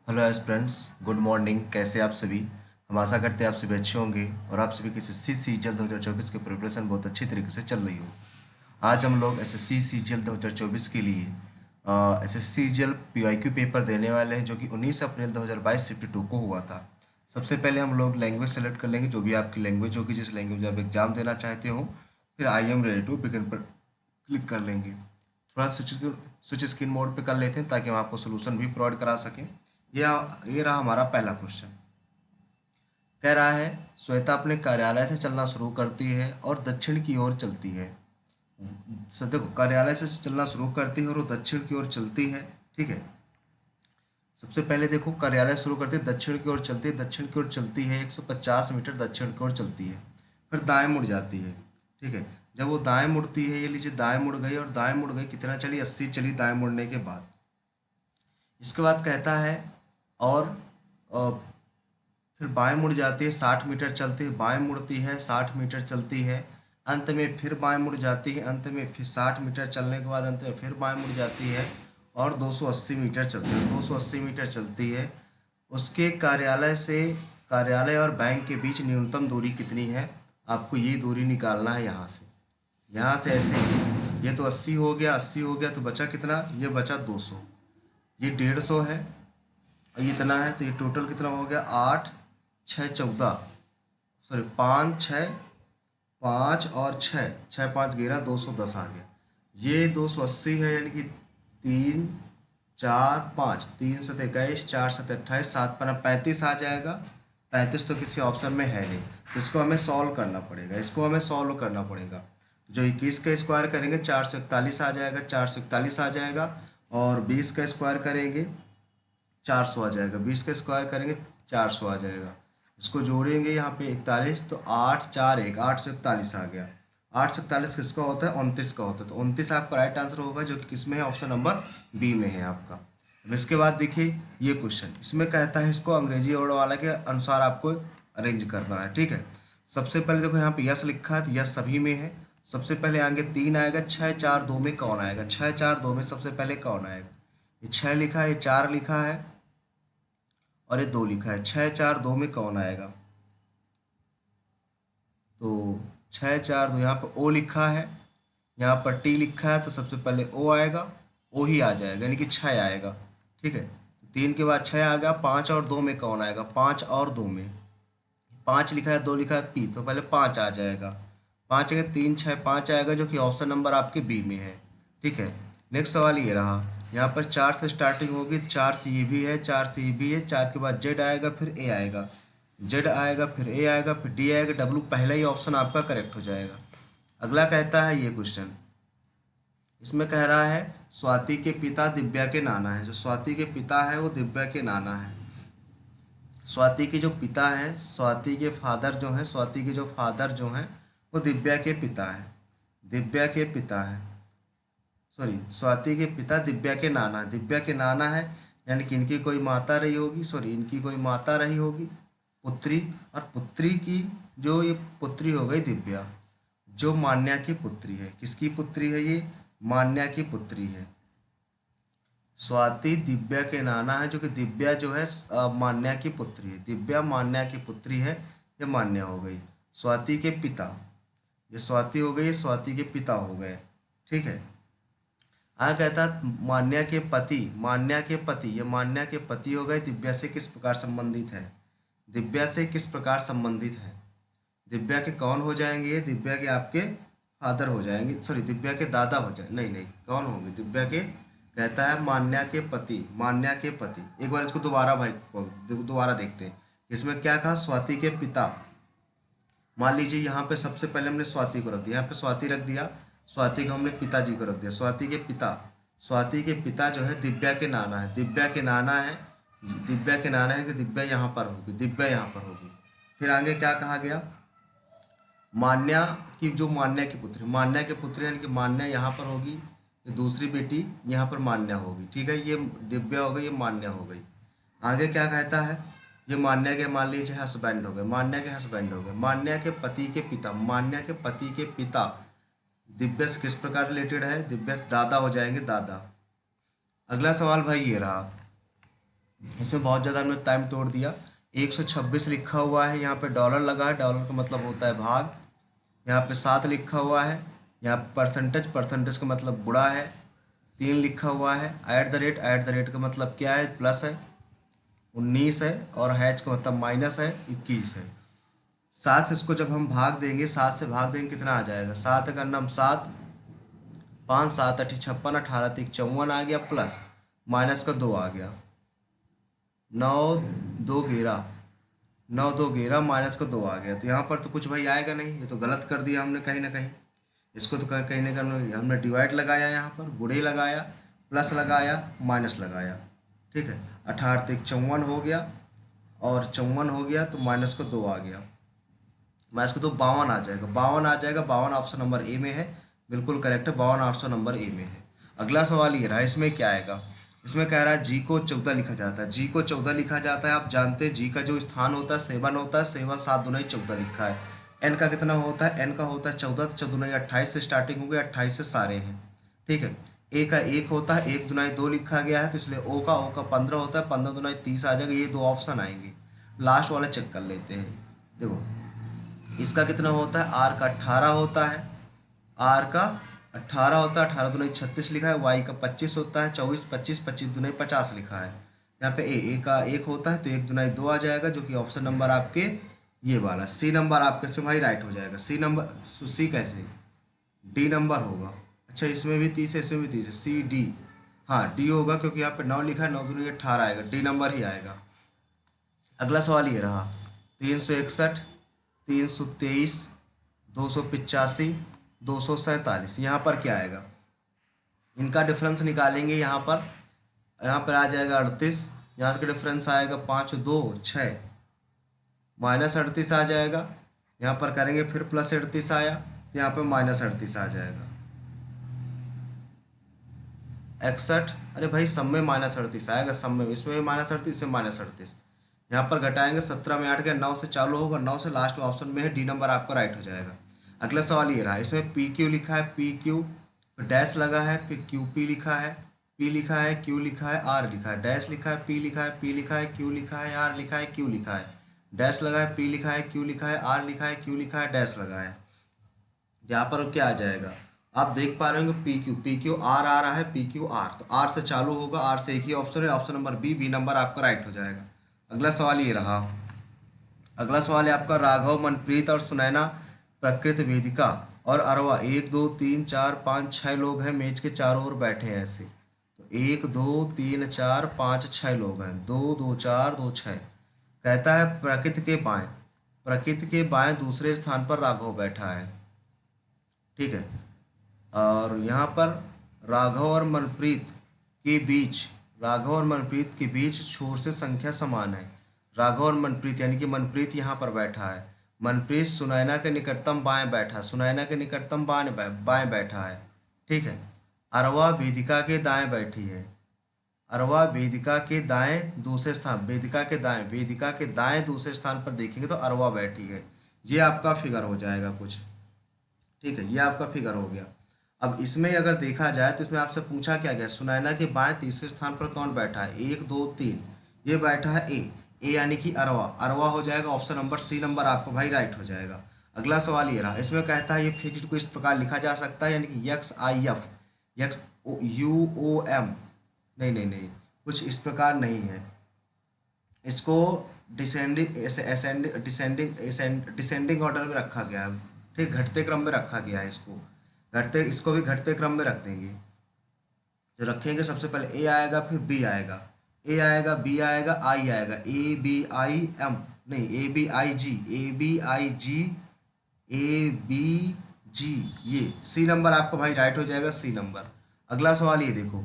Hello S friends, good morning. कैसे आप सभी? हम आशा करते हैं आप सभी अच्छे होंगे और आप सभी की एसएससी सीजीएल 2024 की प्रिपरेशन बहुत अच्छी तरीके से चल रही हो। आज हम लोग एसएससी सीजीएल 2024 के लिए एसएससी सीजीएल पीवाईक्यू पेपर देने वाले हैं, जो कि 19 अप्रैल 2022 शिफ्ट 2 को हुआ था। सबसे पहले हम लोग लैंग्वेज सेलेक्ट कर लेंगे, जो भी आपकी लैंग्वेज होगी, जिस लैंग्वेज में आप एग्जाम देना चाहते हो। फिर I am ready to begin पर क्लिक कर लेंगे। थोड़ा स्विच स्क्रीन मोड पे कर लेते हैं ताकि हम आपको सोल्यूशन भी प्रोवाइड करा सकें। ये रहा हमारा पहला क्वेश्चन। कह रहा है, श्वेता अपने कार्यालय से चलना शुरू करती है और दक्षिण की ओर चलती है। देखो, कार्यालय से चलना शुरू करती है और वो दक्षिण की ओर चलती है। ठीक है। सबसे पहले देखो, कार्यालय शुरू करती है, दक्षिण की ओर चलती है, दक्षिण की ओर चलती है 150 मीटर दक्षिण की ओर चलती है। फिर दाएं मुड़ जाती है। ठीक है। जब वो दाएं मुड़ती है, ये लीजिए दाएं मुड़ गई, और दाएं मुड़ गई कितना चली? 80 चली दाएं मुड़ने के बाद। इसके बाद कहता है, और अ, फिर बाएं मुड़ जाती है, 60 मीटर चलती है, बाएं मुड़ती है, 60 मीटर चलती है, अंत में फिर बाएं मुड़ जाती है, अंत में फिर 60 मीटर चलने के बाद अंत में फिर बाएं मुड़ जाती है और 280 मीटर चलती है। 280 मीटर चलती है। उसके कार्यालय और बैंक के बीच न्यूनतम दूरी कितनी है? आपको ये दूरी निकालना है यहाँ से ऐसे ही। ये तो 80 हो गया, 80 हो गया, तो बचा कितना? ये बचा 200। ये 150 है और ये इतना है, तो ये टोटल कितना हो गया? 8 6 14, सॉरी 5 6, 5 और 6, 6 5 11, 210 आ गया। ये 280 है, यानी कि 3 4 5, 3 7 21, 4 7 28, 7 5 35 आ जाएगा। 35 तो किसी ऑप्शन में है नहीं, तो इसको हमें सॉल्व करना पड़ेगा। जो 21 का स्क्वायर करेंगे 441 आ जाएगा, 441 आ जाएगा। और 20 का स्क्वायर करेंगे 400 आ जाएगा, 20 का स्क्वायर करेंगे 400 आ जाएगा। इसको जोड़ेंगे यहाँ पे 41, तो 8 4 1, 841 आ गया। 841 किसका होता है? 29 का होता है। तो 29 आपका राइट आंसर होगा, जो कि किस में है? ऑप्शन नंबर बी में है आपका। अब इसके बाद देखिए ये क्वेश्चन, इसमें कहता है इसको अंग्रेजी वर्णमाला के अनुसार आपको अरेंज करना है। ठीक है। सबसे पहले देखो, यहाँ पे यस लिखा है, तो यस सभी में है। सबसे पहले आगे 3 आएगा, 6 4 2 में कौन आएगा? 6 4 2 में सबसे पहले कौन आएगा? ये 6 लिखा है, ये 4 लिखा है और ये 2 लिखा है। 6 4 2 में कौन आएगा? तो 6 4 2, यहाँ पर ओ लिखा है, यहाँ पर टी लिखा है, तो सबसे पहले ओ आएगा, ओ ही आ जाएगा, यानी कि 6 आएगा। ठीक है। 3 के बाद 6 आ गया। 5 और 2 में कौन आएगा? 5 और 2 में 5 लिखा है, 2 लिखा है, पी, तो पहले 5 आ जाएगा। 5 के 3 6 5 आएगा, जो कि ऑप्शन नंबर आपके बी में है। ठीक है। नेक्स्ट सवाल ये रहा, यहाँ पर 4 से स्टार्टिंग होगी, 4 से ये भी है, 4 से ये भी है, 4 के बाद जेड आएगा, फिर ए आएगा, जेड आएगा, फिर ए आएगा, फिर डी आएगा, डब्ल्यू, पहला ही ऑप्शन आपका करेक्ट हो जाएगा। अगला कहता है ये क्वेश्चन, इसमें कह रहा है स्वाति के पिता दिव्या के नाना है। जो स्वाति के पिता है वो दिव्या के नाना है। स्वाति के जो पिता हैं, स्वाति के जो फादर जो हैं वो दिव्या के पिता हैं। दिव्या के पिता हैं, सॉरी, स्वाति के पिता दिव्या के नाना है। दिव्या के नाना है, यानी कि इनकी कोई माता रही होगी, इनकी कोई माता रही होगी, पुत्री। और पुत्री की जो ये पुत्री हो गई दिव्या, जो मान्या की पुत्री है। किसकी पुत्री है ये? मान्या की पुत्री है। स्वाति दिव्या के नाना है, जो कि दिव्या जो है मान्या की पुत्री है। दिव्या मान्या की पुत्री है, ये मान्या हो गई। स्वाति के पिता, ये स्वाति हो गई, ये स्वाति के पिता हो गए। ठीक है। आगे कहता मान्या के पति, ये मान्या के पति हो गए। दिव्या से किस प्रकार संबंधित है? दिव्या से किस प्रकार संबंधित है? दिव्या के कौन हो जाएंगे? ये दिव्या के आपके फादर हो जाएंगे, सॉरी दिव्या के दादा हो जाए, नहीं नहीं, कौन होंगे? दिव्या के, कहता है मान्या के पति, मान्या के पति। एक बार इसको दोबारा भाई दोबारा देखते हैं। इसमें क्या कहा? स्वाति के पिता। मान लीजिए यहाँ पे सबसे पहले हमने स्वाति को रख दिया, यहाँ पे स्वाति रख दिया, स्वाति को हमने पिताजी को रख दिया। स्वाति के पिता जो है दिव्या के नाना है। दिव्या के नाना है, दिव्या के नाना है कि दिव्या यहाँ पर होगी, दिव्या यहाँ पर होगी। फिर आगे क्या कहा गया? मान्या की जो मान्या की पुत्री, मान्या के पुत्री यानी कि मान्या यहाँ पर होगी, ये दूसरी बेटी यहाँ पर मान्या होगी। ठीक है। ये दिव्या हो गई, ये मान्या हो गई। आगे क्या कहता है? ये मान्या के मान लीजिए हस्बैंड हो गए, मान्या के हस्बैंड हो गए। मान्या के पति के पिता, मान्या के पति के पिता दिव्या से किस प्रकार रिलेटेड है? दिव्या दादा हो जाएंगे, दादा। अगला सवाल भाई ये रहा, इसमें बहुत ज़्यादा हमने टाइम तोड़ दिया। 126 लिखा हुआ है, यहाँ पे डॉलर लगा है, डॉलर का मतलब होता है भाग। यहाँ पे 7 लिखा हुआ है, यहाँ पे परसेंटेज, परसेंटेज का मतलब गुणा है। 3 लिखा हुआ है, ऐट द रेट का मतलब क्या है, प्लस है। 19 है, और हैच का मतलब माइनस है, 21 है। 7 इसको जब हम भाग देंगे, 7 से भाग देंगे कितना आ जाएगा, 7 का नम 7, 5 7 8 56, 18 3 54 आ गया, प्लस माइनस का 2 आ गया, 9 2 11, 9 2 11 माइनस का 2 आ गया। तो यहाँ पर तो कुछ भाई आएगा नहीं, ये तो गलत कर दिया हमने कहीं ना कहीं। इसको तो कहीं ना कहीं हमने डिवाइड लगाया, यहाँ पर गुणे लगाया, प्लस लगाया, माइनस लगाया। ठीक है, 18 3 54 हो गया, और 54 हो गया तो माइनस का 2 आ गया। माइनस का 2 52 आ जाएगा, 52 आ जाएगा। 52 ऑप्शन नंबर ए में है, बिल्कुल करेक्ट है, 52 ऑप्शन नंबर ए में है। अगला सवाल ये रहा, इसमें क्या आएगा। इसमें कह रहा है जी को 14 लिखा जाता है, जी को 14 लिखा जाता है। आप जानते हैं जी का जो स्थान होता है 7 होता है, 7 7 दूना 14 लिखा है। एन का कितना होता है, एन का होता है 14, तो 14 28 से स्टार्टिंग हो गया, 28 से सारे हैं। ठीक है, ए का 1 होता है, 1 दुनाई 2 लिखा गया है, तो इसलिए ओ का 15 होता है, 15 दुनाई 30 आ जाएगा। ये 2 ऑप्शन आएंगे। लास्ट वाला चेक कर लेते हैं। देखो इसका कितना होता है, आर का 18 होता है, आर का 18 होता है, 18 दुनाई 36 लिखा है। वाई का 25 होता है, 24 25 25 दुनाई 50 लिखा है। यहाँ पे ए का 1 होता है, तो 1 दुनाई 2 आ जाएगा, जो कि ऑप्शन नंबर आपके ये वाला सी नंबर आपके से भाई राइट हो जाएगा। सी नंबर, सी कैसे, डी नंबर होगा। अच्छा इसमें भी 30 है, इसमें भी 30 है, सी डी, हाँ डी होगा, क्योंकि यहाँ पे 9 लिखा है, 9 दुनी 18 आएगा, डी नंबर ही आएगा। अगला सवाल ये रहा, 361, 323, 285, 247, यहाँ पर क्या आएगा, इनका डिफरेंस निकालेंगे। यहाँ पर आ जाएगा 38, यहाँ का डिफरेंस आएगा 5 2 6, माइनस 38 आ जाएगा। यहाँ पर करेंगे फिर प्लस 38 आया, तो यहाँ पर माइनस 38 आ जाएगा। 61, अरे भाई सब में माइनस 38 आएगा, सब में, इसमें भी माइनस 38, इसमें माइनस 38। यहाँ पर घटाएंगे, 17 में 8 गया, 9 से चालू होगा, 9 से लास्ट ऑप्शन में है, डी नंबर आपका राइट हो जाएगा। अगला सवाल ये रहा, इसमें पी क्यू लिखा है, पी क्यू डैश लगा है, फिर क्यू पी लिखा है, पी लिखा है, क्यू लिखा है, आर लिखा है, डैश लिखा है, पी लिखा है, पी लिखा है, क्यू लिखा है, आर लिखा है, क्यू लिखा है, डैश लगा है, पी लिखा है, क्यू लिखा है, आर लिखा है, क्यू लिखा है, डैश लगा है। यहाँ पर क्या आ जाएगा, आप देख पा रहे होंगे पी क्यू आर आ रहा है, पी क्यू आर, तो आर से चालू होगा, आर से एक ही ऑप्शन है, option number B, B number आपका राइट हो जाएगा। अगला सवाल ये रहा, अगला सवाल है आपका, राघव मनप्रीत और सुनैना प्रकृत वेदिका और अरवा 1 2 3 4 5 6 लोग हैं, मेज के चारों ओर बैठे हैं ऐसे। तो 1 2 3 4 5 6 लोग हैं, 2 2 4 2 6। कहता है प्रकृति के बाएं, प्रकृति के बाएं दूसरे स्थान पर राघव बैठा है। ठीक है, और यहाँ पर राघव और मनप्रीत के बीच, राघव और मनप्रीत के बीच छोर से संख्या समान है। राघव और मनप्रीत यानी कि मनप्रीत यहाँ पर बैठा है, मनप्रीत सुनैना के निकटतम बाएं बैठा, सुनैना के निकटतम बाएं बैठा है। ठीक है, अरवा वेदिका के दाएं बैठी है, अरवा वेदिका के दाएं दूसरे स्थान, वेदिका के दाएं दूसरे स्थान पर देखेंगे तो अरवा बैठी है। ये आपका फिगर हो जाएगा कुछ। ठीक है, ये आपका फिगर हो गया। अब इसमें अगर देखा जाए तो इसमें आपसे पूछा क्या गया, सुनैना के बाएं तीसरे स्थान पर कौन बैठा है, 1 2 3, ये बैठा है ए यानी कि अरवा, अरवा हो जाएगा, ऑप्शन नंबर सी नंबर आपको भाई राइट हो जाएगा। अगला सवाल ये रहा, इसमें कहता है ये फिक्स्ड को इस प्रकार लिखा जा सकता है, यानी कि X I F, X U O M, नहीं नहीं नहीं, कुछ इस प्रकार नहीं है, इसको डिसेंडिंग ऑर्डर में रखा गया है। ठीक, घटते क्रम में रखा गया है, इसको भी घटते क्रम में रख देंगे। जो रखेंगे सबसे पहले ए आएगा, फिर बी आएगा, ए आएगा, बी आएगा, आई आएगा, ए बी आई एम, नहीं A B I G, A B I G, A B G, ये सी नंबर आपका भाई राइट हो जाएगा, सी नंबर। अगला सवाल ये देखो,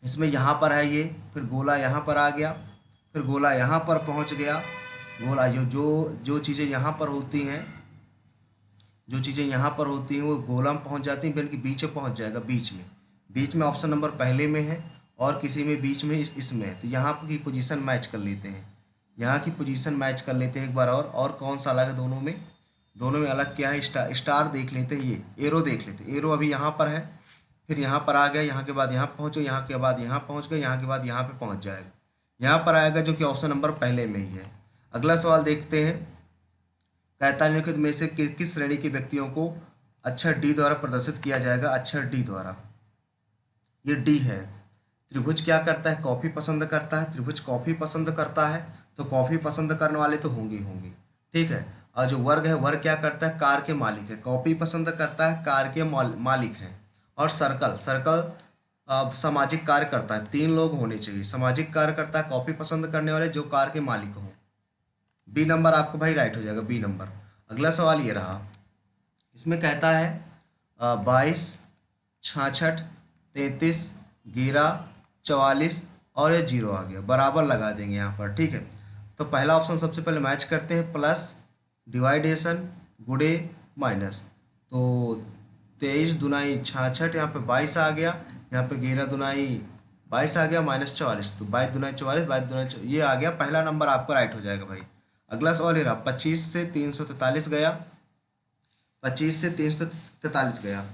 इसमें यहाँ पर है ये, फिर गोला यहाँ पर आ गया, फिर गोला यहाँ पर पहुँच गया। गोला जो जो जो चीज़ें यहाँ पर होती हैं, जो चीज़ें यहाँ पर होती हैं वो गोला में पहुँच जाती हैं, फिर कि बीच में पहुँच जाएगा, बीच में ऑप्शन नंबर पहले में है, और किसी में बीच में इसमें है। तो यहाँ की पोजीशन मैच कर लेते हैं, यहाँ की पोजीशन मैच कर लेते हैं एक बार, और कौन सा अलग है दोनों में, दोनों में अलग क्या है, स्टार देख लेते हैं, ये एरो देख लेते हैं। एरो अभी यहाँ पर है, फिर यहाँ पर आ गया, यहाँ के बाद यहाँ पहुँचो, यहाँ के बाद यहाँ पहुँच गए, यहाँ के बाद यहाँ पे पहुँच जाएगा। यहाँ पर आएगा जो कि ऑप्शन नंबर पहले में ही है। अगला सवाल देखते हैं। कहता है निम्नलिखित में से किस श्रेणी के व्यक्तियों को अक्षर डी द्वारा प्रदर्शित किया जाएगा? अक्षर डी द्वारा, ये डी है। त्रिभुज क्या करता है? कॉफी पसंद करता है। त्रिभुज कॉफी पसंद करता है, तो कॉफी पसंद करने वाले तो होंगे ही होंगे, ठीक है। और जो वर्ग है, वर्ग क्या करता है? कार के मालिक है। कॉफी पसंद करता है, कार के मालिक है। और सर्कल, सर्कल सामाजिक कार्य करता है। 3 लोग होने चाहिए। सामाजिक कार्य करता है, कॉफी पसंद करने वाले, जो कार के मालिक हो। बी नंबर आपका भाई राइट हो जाएगा, बी नंबर। अगला सवाल ये रहा। इसमें कहता है 22, 66, 33, 11, 44 और ये 0 आ गया, बराबर लगा देंगे यहाँ पर, ठीक है। तो पहला ऑप्शन सबसे पहले मैच करते हैं, प्लस डिवाइडेशन गुड़े माइनस। तो 23 दुनाई 66, यहाँ पे 22 आ गया, यहाँ पे 11 दुनाई 22 आ गया, माइनस 44, तो 22 दुनाई 44, 22 दुनाई ये आ गया। पहला नंबर आपका राइट हो जाएगा भाई। अगला सवाल ये रहा। 25 से 343 गया, 25 से 343 गया,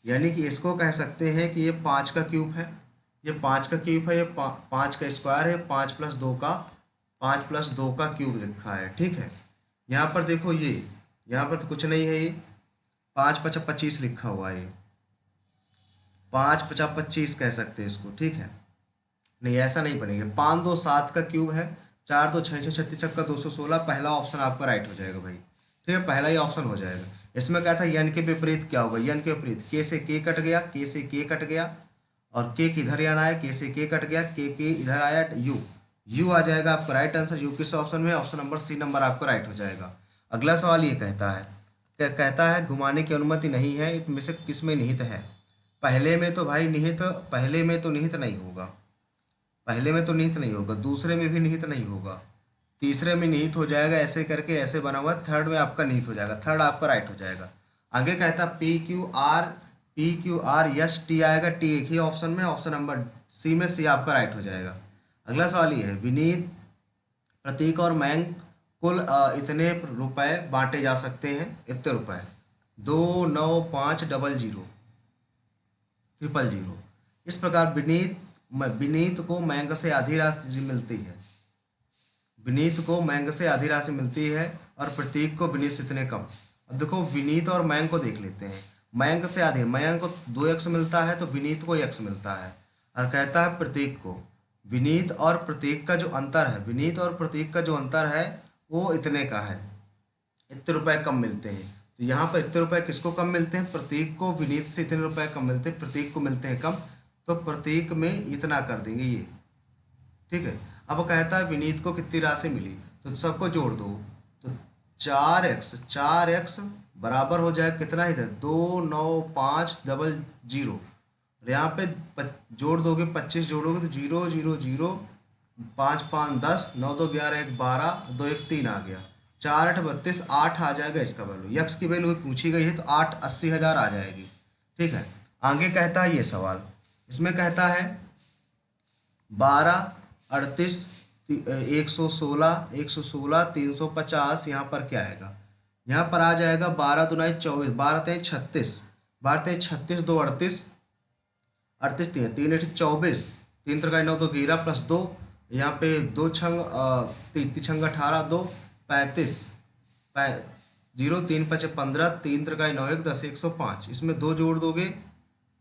यानी कि इसको कह सकते हैं कि ये 5 का क्यूब है, ये 5 का क्यूब है, ये 5 का स्क्वायर है, 5 प्लस 2 का 5 प्लस 2 का क्यूब लिखा है, ठीक है। यहाँ पर देखो, ये यहाँ पर तो कुछ नहीं है, ये 5 पचा 25 लिखा हुआ है, ये 5 पचा 25 कह सकते हैं इसको, ठीक है। नहीं, ऐसा नहीं बनेगा। 5 2 7 का क्यूब है, 4 2 6 6 36 का 216। पहला ऑप्शन आपका राइट हो जाएगा भाई, ठीक है, पहला ही ऑप्शन हो जाएगा। इसमें क्या था? यन के विपरीत क्या होगा? यन के विपरीत के से के कट गया, के से के कट गया, और के इधर आना है, के से के कट गया, के इधर आया, यू आ जाएगा आपका राइट आंसर। यू किस ऑप्शन में? ऑप्शन नंबर सी नंबर आपका राइट हो जाएगा। अगला सवाल ये कहता है, कहता है घुमाने की अनुमति नहीं है, इसमें से किस में निहित है? पहले में तो भाई निहित, पहले में तो निहित नहीं होगा, पहले में तो निहित नहीं होगा, दूसरे में भी निहित नहीं होगा, तीसरे में निहित हो जाएगा, ऐसे करके ऐसे बना हुआ, थर्ड में आपका निहित हो जाएगा, थर्ड आपका राइट हो जाएगा। आगे कहता है P Q are yes T आएगा, टी एक ही ऑप्शन में, ऑप्शन नंबर सी में, सी आपका राइट हो जाएगा। अगला सवाल ये है, विनीत, प्रतीक और मैंग कुल इतने रुपए बांटे जा सकते हैं, इतने रुपए, 29500 000। इस प्रकार विनीत को मैंग से आधी राशि मिलती है, विनीत को मैंग से आधी राशि मिलती है, और प्रतीक को विनीत से इतने कम। अब देखो, विनीत और मैंग को देख लेते हैं। मैंग से आधी, मैंग को 2x मिलता है, तो विनीत को x मिलता है। और कहता है प्रतीक को, विनीत और प्रतीक का जो अंतर है, विनीत और प्रतीक का जो अंतर है वो इतने का है, इतने रुपए कम मिलते हैं। तो यहाँ पर इतने रुपए किसको कम मिलते हैं? प्रतीक को। विनीत से इतने रुपए कम मिलते हैं, प्रतीक को मिलते हैं कम, तो प्रतीक में इतना कर देंगे ये, ठीक है। अब कहता है विनीत को कितनी राशि मिली, तो सबको जोड़ दो, तो 4x बराबर हो जाए कितना, इधर 29500, और यहाँ पे जोड़ दोगे, 25 जोड़ोगे तो 0 0 0, 5 5 10, 9 2 11 1 12, 2 1 3 आ गया, 4 8 32, 8 आ जाएगा इसका वैल्यू। यक्स की वैल्यू पूछी गई है, तो 8 80,000 आ जाएगी, ठीक है। आगे कहता है ये सवाल, इसमें कहता है 12 38 116 350, यहाँ पर क्या आएगा? यहाँ पर आ जाएगा 12 दुनाई 24, 12 तेईस 36, 12 तेईस 36, 2 38, 38 3 3 8 24, 3 त्रिकाई 9 2 11 प्लस 2, यहाँ पे 2 छंग 3 छंग 18, 2 35, 0 3 5 15, 3 त्रिकाई 9 1 10 105। इसमें 2 जोड़ दोगे,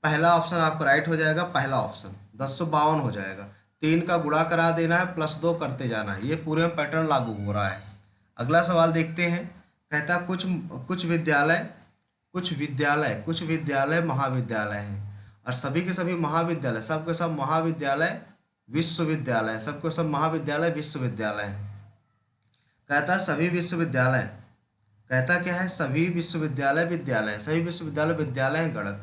पहला ऑप्शन आपका राइट हो जाएगा, पहला ऑप्शन 1052 हो जाएगा। 3 का गुणा करा देना है, प्लस 2 करते जाना है, ये पूरे में पैटर्न लागू हो रहा है। अगला सवाल देखते हैं। कहता कुछ विद्यालय महाविद्यालय हैं, और सभी के सभी महाविद्यालय, सबके सब महाविद्यालय विश्वविद्यालय, सबके सब महाविद्यालय विश्वविद्यालय हैं। कहता है सभी विश्वविद्यालय, कहता क्या है? सभी विश्वविद्यालय विद्यालय, सभी विश्वविद्यालय विद्यालय हैं गणत,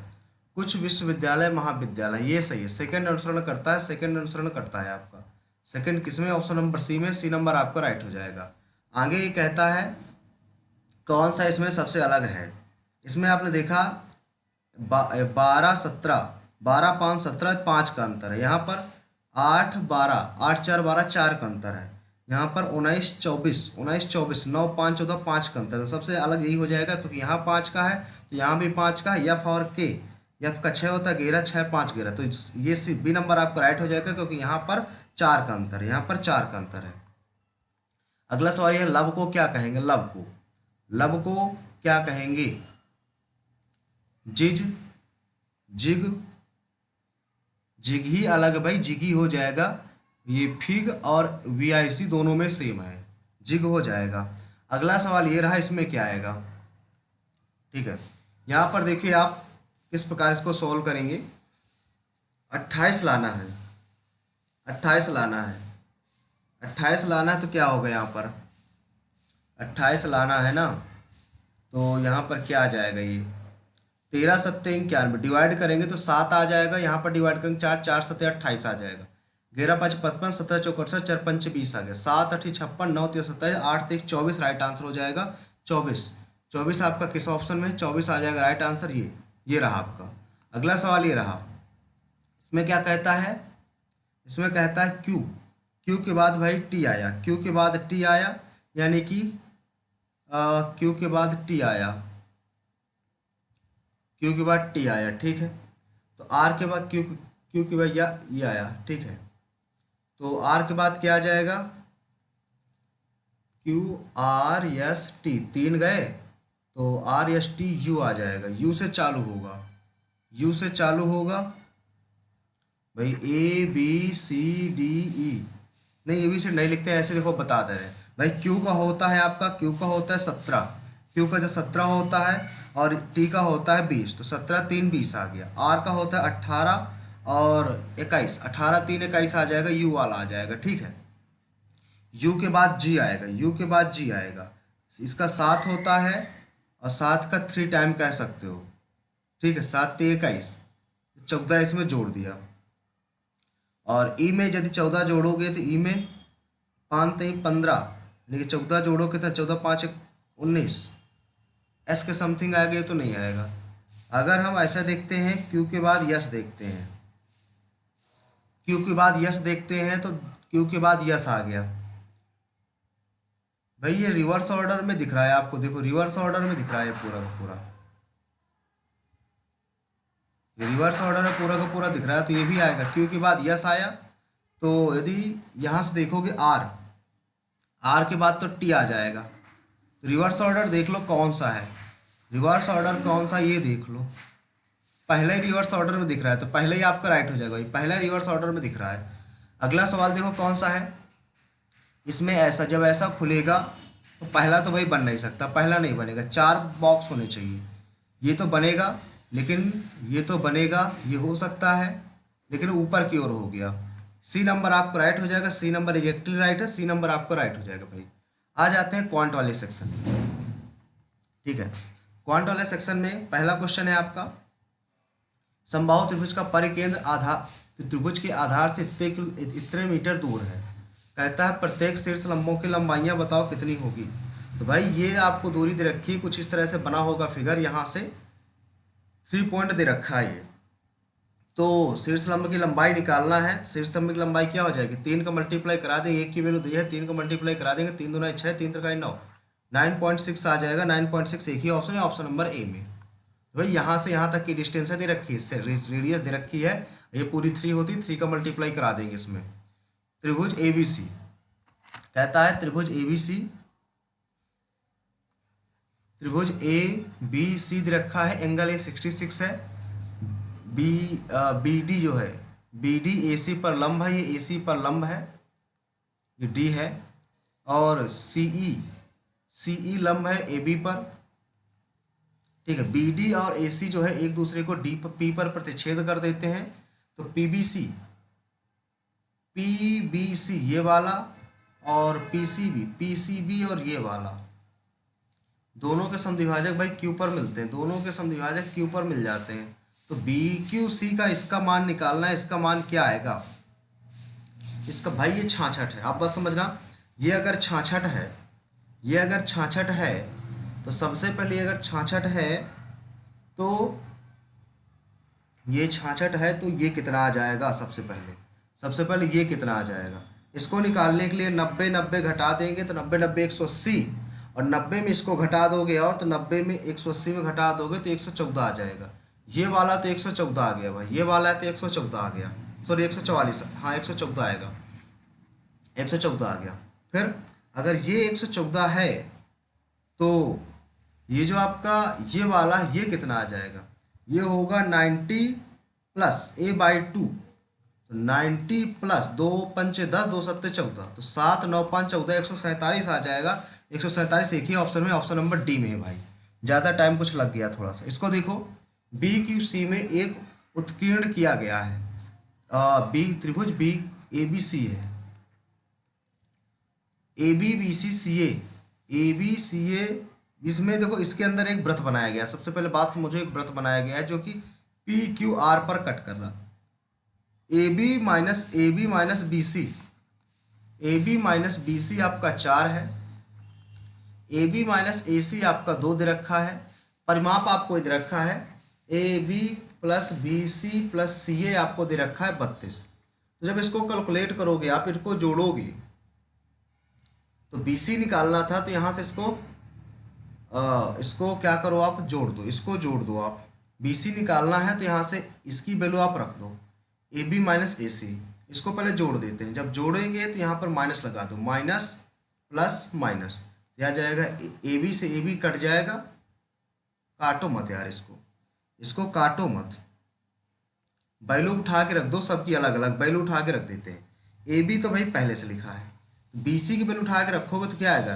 कुछ विश्वविद्यालय महाविद्यालय, ये सही है। सेकंड अनुसरण करता है, सेकंड अनुसरण करता है आपका, सेकंड किसमें? ऑप्शन नंबर सी में, सी नंबर आपका राइट हो जाएगा। आगे ये कहता है कौन सा इसमें सबसे अलग है? इसमें आपने देखा 12 17, 12 5 17, 5 का अंतर है। यहाँ पर 8 12, 8 4 12, 4 का अंतर है। यहाँ पर 19 24, 9 5 14, 5 का अंतर है। सबसे अलग यही हो जाएगा, क्योंकि यहाँ 5 का है, तो यहाँ भी 5 का है। एफ और के, एफ का 6 होता है, 11 6 5 11, तो ये सी बी नंबर आपका राइट हो जाएगा, क्योंकि यहाँ पर 4 का अंतर है, यहाँ पर 4 का अंतर है। अगला सवाल है लब को क्या कहेंगे, लब को क्या कहेंगे, जिग, जिग ही अलग है भाई, जिगी हो जाएगा, ये फिग और वीआईसी दोनों में सेम है, जिग हो जाएगा। अगला सवाल ये रहा, इसमें क्या आएगा, ठीक है। यहाँ पर देखिए आप किस प्रकार इसको सॉल्व करेंगे। 28 लाना है, 28 लाना है, 28 लाना है तो क्या होगा, यहाँ पर 28 लाना है ना, तो यहाँ पर क्या आ जाएगा, ये 13 सत्ते 91 डिवाइड करेंगे तो 7 आ जाएगा, यहाँ पर डिवाइड करेंगे 4, 4 सत्ते 28 आ जाएगा, 11 5 55, 17 चौक 68, 4 5 20 आ गया, 7 8 56, 9 3 27, 8 3 24 राइट आंसर हो जाएगा 24। 24 आपका किस ऑप्शन में है, 24 आ जाएगा राइट आंसर, ये रहा आपका। अगला सवाल ये रहा, इसमें क्या कहता है, इसमें कहता है क्यू के बाद भाई टी आया, क्यू के बाद टी आया, यानी कि क्यू के बाद टी आया, क्यू के बाद टी आया, ठीक है। तो आर के बाद क्यू के बाद ये आया, ठीक है। तो आर के बाद क्या आ जाएगा, क्यू आर एस टी, 3 गए तो आर एस टी यू आ जाएगा, यू से चालू होगा, यू से चालू होगा भाई, A B C D E, नहीं ए बी सी नहीं लिखते हैं, ऐसे देखो बता दे रहे हैं भाई। क्यू का होता है आपका, क्यू का होता है 17, क्यू का जो 17 होता है और टी का होता है 20, तो 17 3 20 आ गया। आर का होता है 18 और 21, 18 3 21 आ जाएगा, यू वाला आ जाएगा, ठीक है। यू के बाद जी आएगा, यू के बाद जी आएगा, इसका 7 होता है और 7 का 3 टाइम कह सकते हो, ठीक है। 7 3 21, 14 इसमें जोड़ दिया, और ई में यदि 14 जोड़ोगे तो ई में 5 3 15, यानी कि 14 जोड़ोगे तो 14 5 19, एस के समथिंग आएगा, तो नहीं आएगा। अगर हम ऐसा देखते हैं, क्यू के बाद यस देखते हैं, क्यू के बाद यस देखते हैं, तो क्यू के बाद यस आ गया भाई, ये रिवर्स ऑर्डर में दिख रहा है आपको, देखो रिवर्स ऑर्डर में दिख रहा है पूरा का पूरा, ये रिवर्स ऑर्डर में पूरा का पूरा दिख रहा है, तो ये भी आएगा। क्यू के बाद यस आया, तो यदि यहाँ से देखोगे आर के बाद तो टी आ जाएगा। तो रिवर्स ऑर्डर देख लो कौन सा है, रिवर्स ऑर्डर कौन सा, ये देख लो, पहले ही रिवर्स ऑर्डर में दिख रहा है, तो पहले ही आपका राइट हो जाएगा भाई, पहला रिवर्स ऑर्डर में दिख रहा है। अगला सवाल देखो कौन सा है, इसमें ऐसा जब ऐसा खुलेगा तो पहला तो भाई बन नहीं सकता, पहला नहीं बनेगा, 4 बॉक्स होने चाहिए, ये तो बनेगा, लेकिन ये तो बनेगा, ये हो सकता है, लेकिन ऊपर की ओर हो गया। सी नंबर आपको राइट हो जाएगा, सी नंबर एग्जैक्टली राइट है, सी नंबर आपको राइट हो जाएगा भाई। आ जाते हैं क्वांट वाले सेक्शन में, ठीक है। क्वांट वाले सेक्शन में पहला क्वेश्चन है आपका, समबाहु त्रिभुज का परिकेंद्र आधार त्रिभुज के आधार से इतने मीटर दूर है, कहता है प्रत्येक शीर्ष लंबों की लंबाइयाँ बताओ कितनी होगी। तो भाई ये आपको दूरी दे रखी है, कुछ इस तरह से बना होगा फिगर, यहाँ से 3 पॉइंट दे रखा है ये, तो शीर्ष लंब की लंबाई निकालना है। शीर्ष लंब की लंबाई क्या हो जाएगी, 3 का मल्टीप्लाई करा देंगे, एक की वैल्यू दी है, 3 का मल्टीप्लाई करा देंगे, 3 दूना 6, 3 3 9, 9.6 आ जाएगा। 9.6 एक ही ऑप्शन है, ऑप्शन नंबर ए में। भाई यहाँ से यहाँ तक की डिस्टेंस दे रखी है, रेडियस दे रखी है, ये पूरी 3 होती, 3 का मल्टीप्लाई करा देंगे इसमें। त्रिभुज ABC कहता है, त्रिभुज ABC, त्रिभुज ABC दे रखा है, एंगल ए 66 है, BD जो है, BD AC पर लंब है, ये AC पर लंब है, ये D है, और CE लंब है AB पर, ठीक है। BD और AC जो है एक दूसरे को P पर प्रतिच्छेद कर देते हैं, तो PBC ये वाला और PCB और ये वाला, दोनों के समद्विभाजक भाई Q पर मिलते हैं, दोनों के समद्विभाजक Q पर मिल जाते हैं। तो BQC का इसका मान निकालना है, इसका मान क्या आएगा, इसका भाई ये 66 है, आप बस समझना, ये अगर 66 है, ये अगर 66 है, तो सबसे पहले अगर 66 है तो ये 66 है, तो ये कितना आ जाएगा, सबसे पहले ये कितना आ जाएगा। इसको निकालने के लिए 90 90 घटा देंगे, तो 90 90 180, और 90 में इसको घटा दोगे, और तो 90 में 180 में घटा दोगे तो 114 आ जाएगा। ये वाला तो 114 आ गया भाई, ये वाला है तो 114 आ गया, सॉरी 144, हाँ 114 आएगा। 114 आ गया। फिर अगर ये 114 है तो ये जो आपका ये वाला ये कितना आ जाएगा, ये होगा 90 प्लस a/2। तो 90 प्लस 2×5 = 10, 2×7 = 14, तो 7×9=5=14, 147 आ जाएगा। 147 एक ही ऑप्शन में, ऑप्शन नंबर डी में है भाई। ज़्यादा टाइम कुछ लग गया थोड़ा सा। इसको देखो, बी क्यू सी में एक उत्कीर्ण किया गया है। बी त्रिभुज बी ए बी सी है, ए बी बी सी सी ए, इसमें देखो इसके अंदर एक वृत्त बनाया गया है। सबसे पहले बात समझो, एक वृत्त बनाया गया है जो कि पी क्यू आर पर कट कर रहा है। A B minus B C, A B minus B C आपका 4 है, ए बी माइनस ए सी आपका 2 दे रखा है। परिमाप आपको दे रखा है A B plus B C plus C A, आपको दे रखा है 32। तो जब इसको कैलकुलेट करोगे, आप इनको जोड़ोगे, तो बी सी निकालना था, तो यहाँ से इसको क्या करो, आप जोड़ दो, इसको जोड़ दो आप। बी सी निकालना है तो यहाँ से इसकी वैल्यू आप रख दो, ए बी माइनस ए सी। इसको पहले जोड़ देते हैं, जब जोड़ेंगे तो यहाँ पर माइनस लगा दो, माइनस प्लस माइनस, यह जाएगा ए बी से ए बी कट जाएगा। काटो मत यार, इसको काटो मत, वैल्यू उठा के रख दो, सबकी अलग अलग वैल्यू उठा के रख देते हैं। ए बी तो भाई पहले से लिखा है, बी सी की वैल्यू उठा के रखोगे तो क्या आएगा,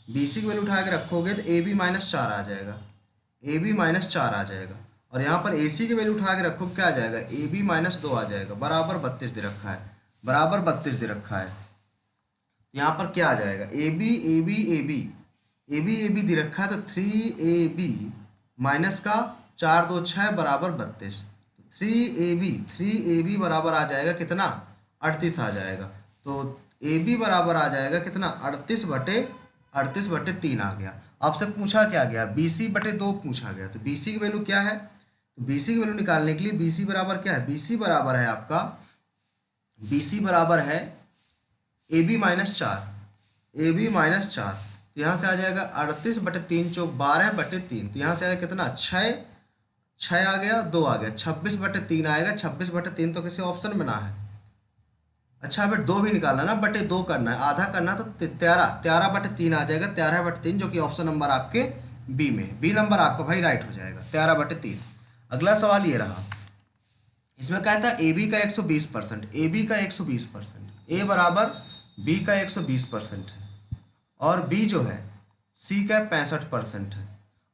बी सी की वैल्यू उठा के रखोगे तो ए बी माइनस 4 आ जाएगा, ए बी माइनस 4 आ जाएगा। और यहाँ पर ए सी की वैल्यू उठा के रखो, क्या आ जाएगा, ए बी माइनस 2 आ जाएगा, बराबर 32 दे रखा है, बराबर 32 दे रखा है। यहाँ पर क्या आ जाएगा, A B A B A B A B A B दे रखा है, तो 3ab माइनस का 4 2 6 बराबर 32। 3ab बराबर आ जाएगा कितना, 38 आ जाएगा। तो ए बी बराबर आ जाएगा कितना, 38/3 आ गया। आपसे पूछा क्या गया, BC/2 पूछा गया, तो BC की वैल्यू क्या है, तो BC की वैल्यू निकालने के लिए BC बराबर क्या है, BC बराबर है आपका, BC बराबर है AB माइनस 4, AB माइनस 4। तो यहाँ से आ जाएगा 38/3 = 12/3। तो यहाँ से आएगा कितना, 6 आ गया, 2 आ गया, 26/3 आएगा। 26/3 तो किसी ऑप्शन में ना है। अच्छा अबे 2 भी निकालना ना, बटे 2 करना है, आधा करना, तो 13/3 आ जाएगा, 13/3 जो कि ऑप्शन नंबर आपके बी में, बी नंबर आपका भाई राइट हो जाएगा, 13/3। अगला सवाल ये रहा, इसमें कहता है ए बी का 120%, ए बी का 120%, ए बराबर बी का 120% है, और बी जो है सी का 65% है,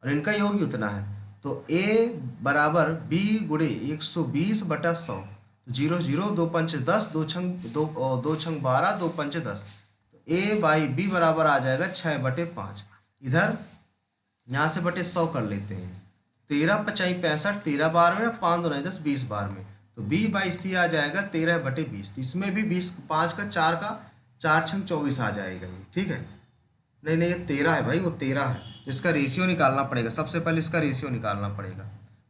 और इनका योग ही उतना है। तो ए बराबर बी गुणे 120/100, 0 0 2 5 10, 2 छंग 12, 2 5 10। तो ए बाई बी बराबर आ जाएगा 6/5। इधर यहाँ से बटे 100 कर लेते हैं, 13×5 = 65, 13 बार में, 5 2 10 20 बार में। तो बी बाई सी आ जाएगा 13/20। तो इसमें भी 20, 5 का 4 का 4 छंग 24 आ जाएगा ये, ठीक है। नहीं नहीं, ये 13 है भाई, वो 13 है। तो इसका रेशियो निकालना पड़ेगा, सबसे पहले इसका रेशियो निकालना पड़ेगा।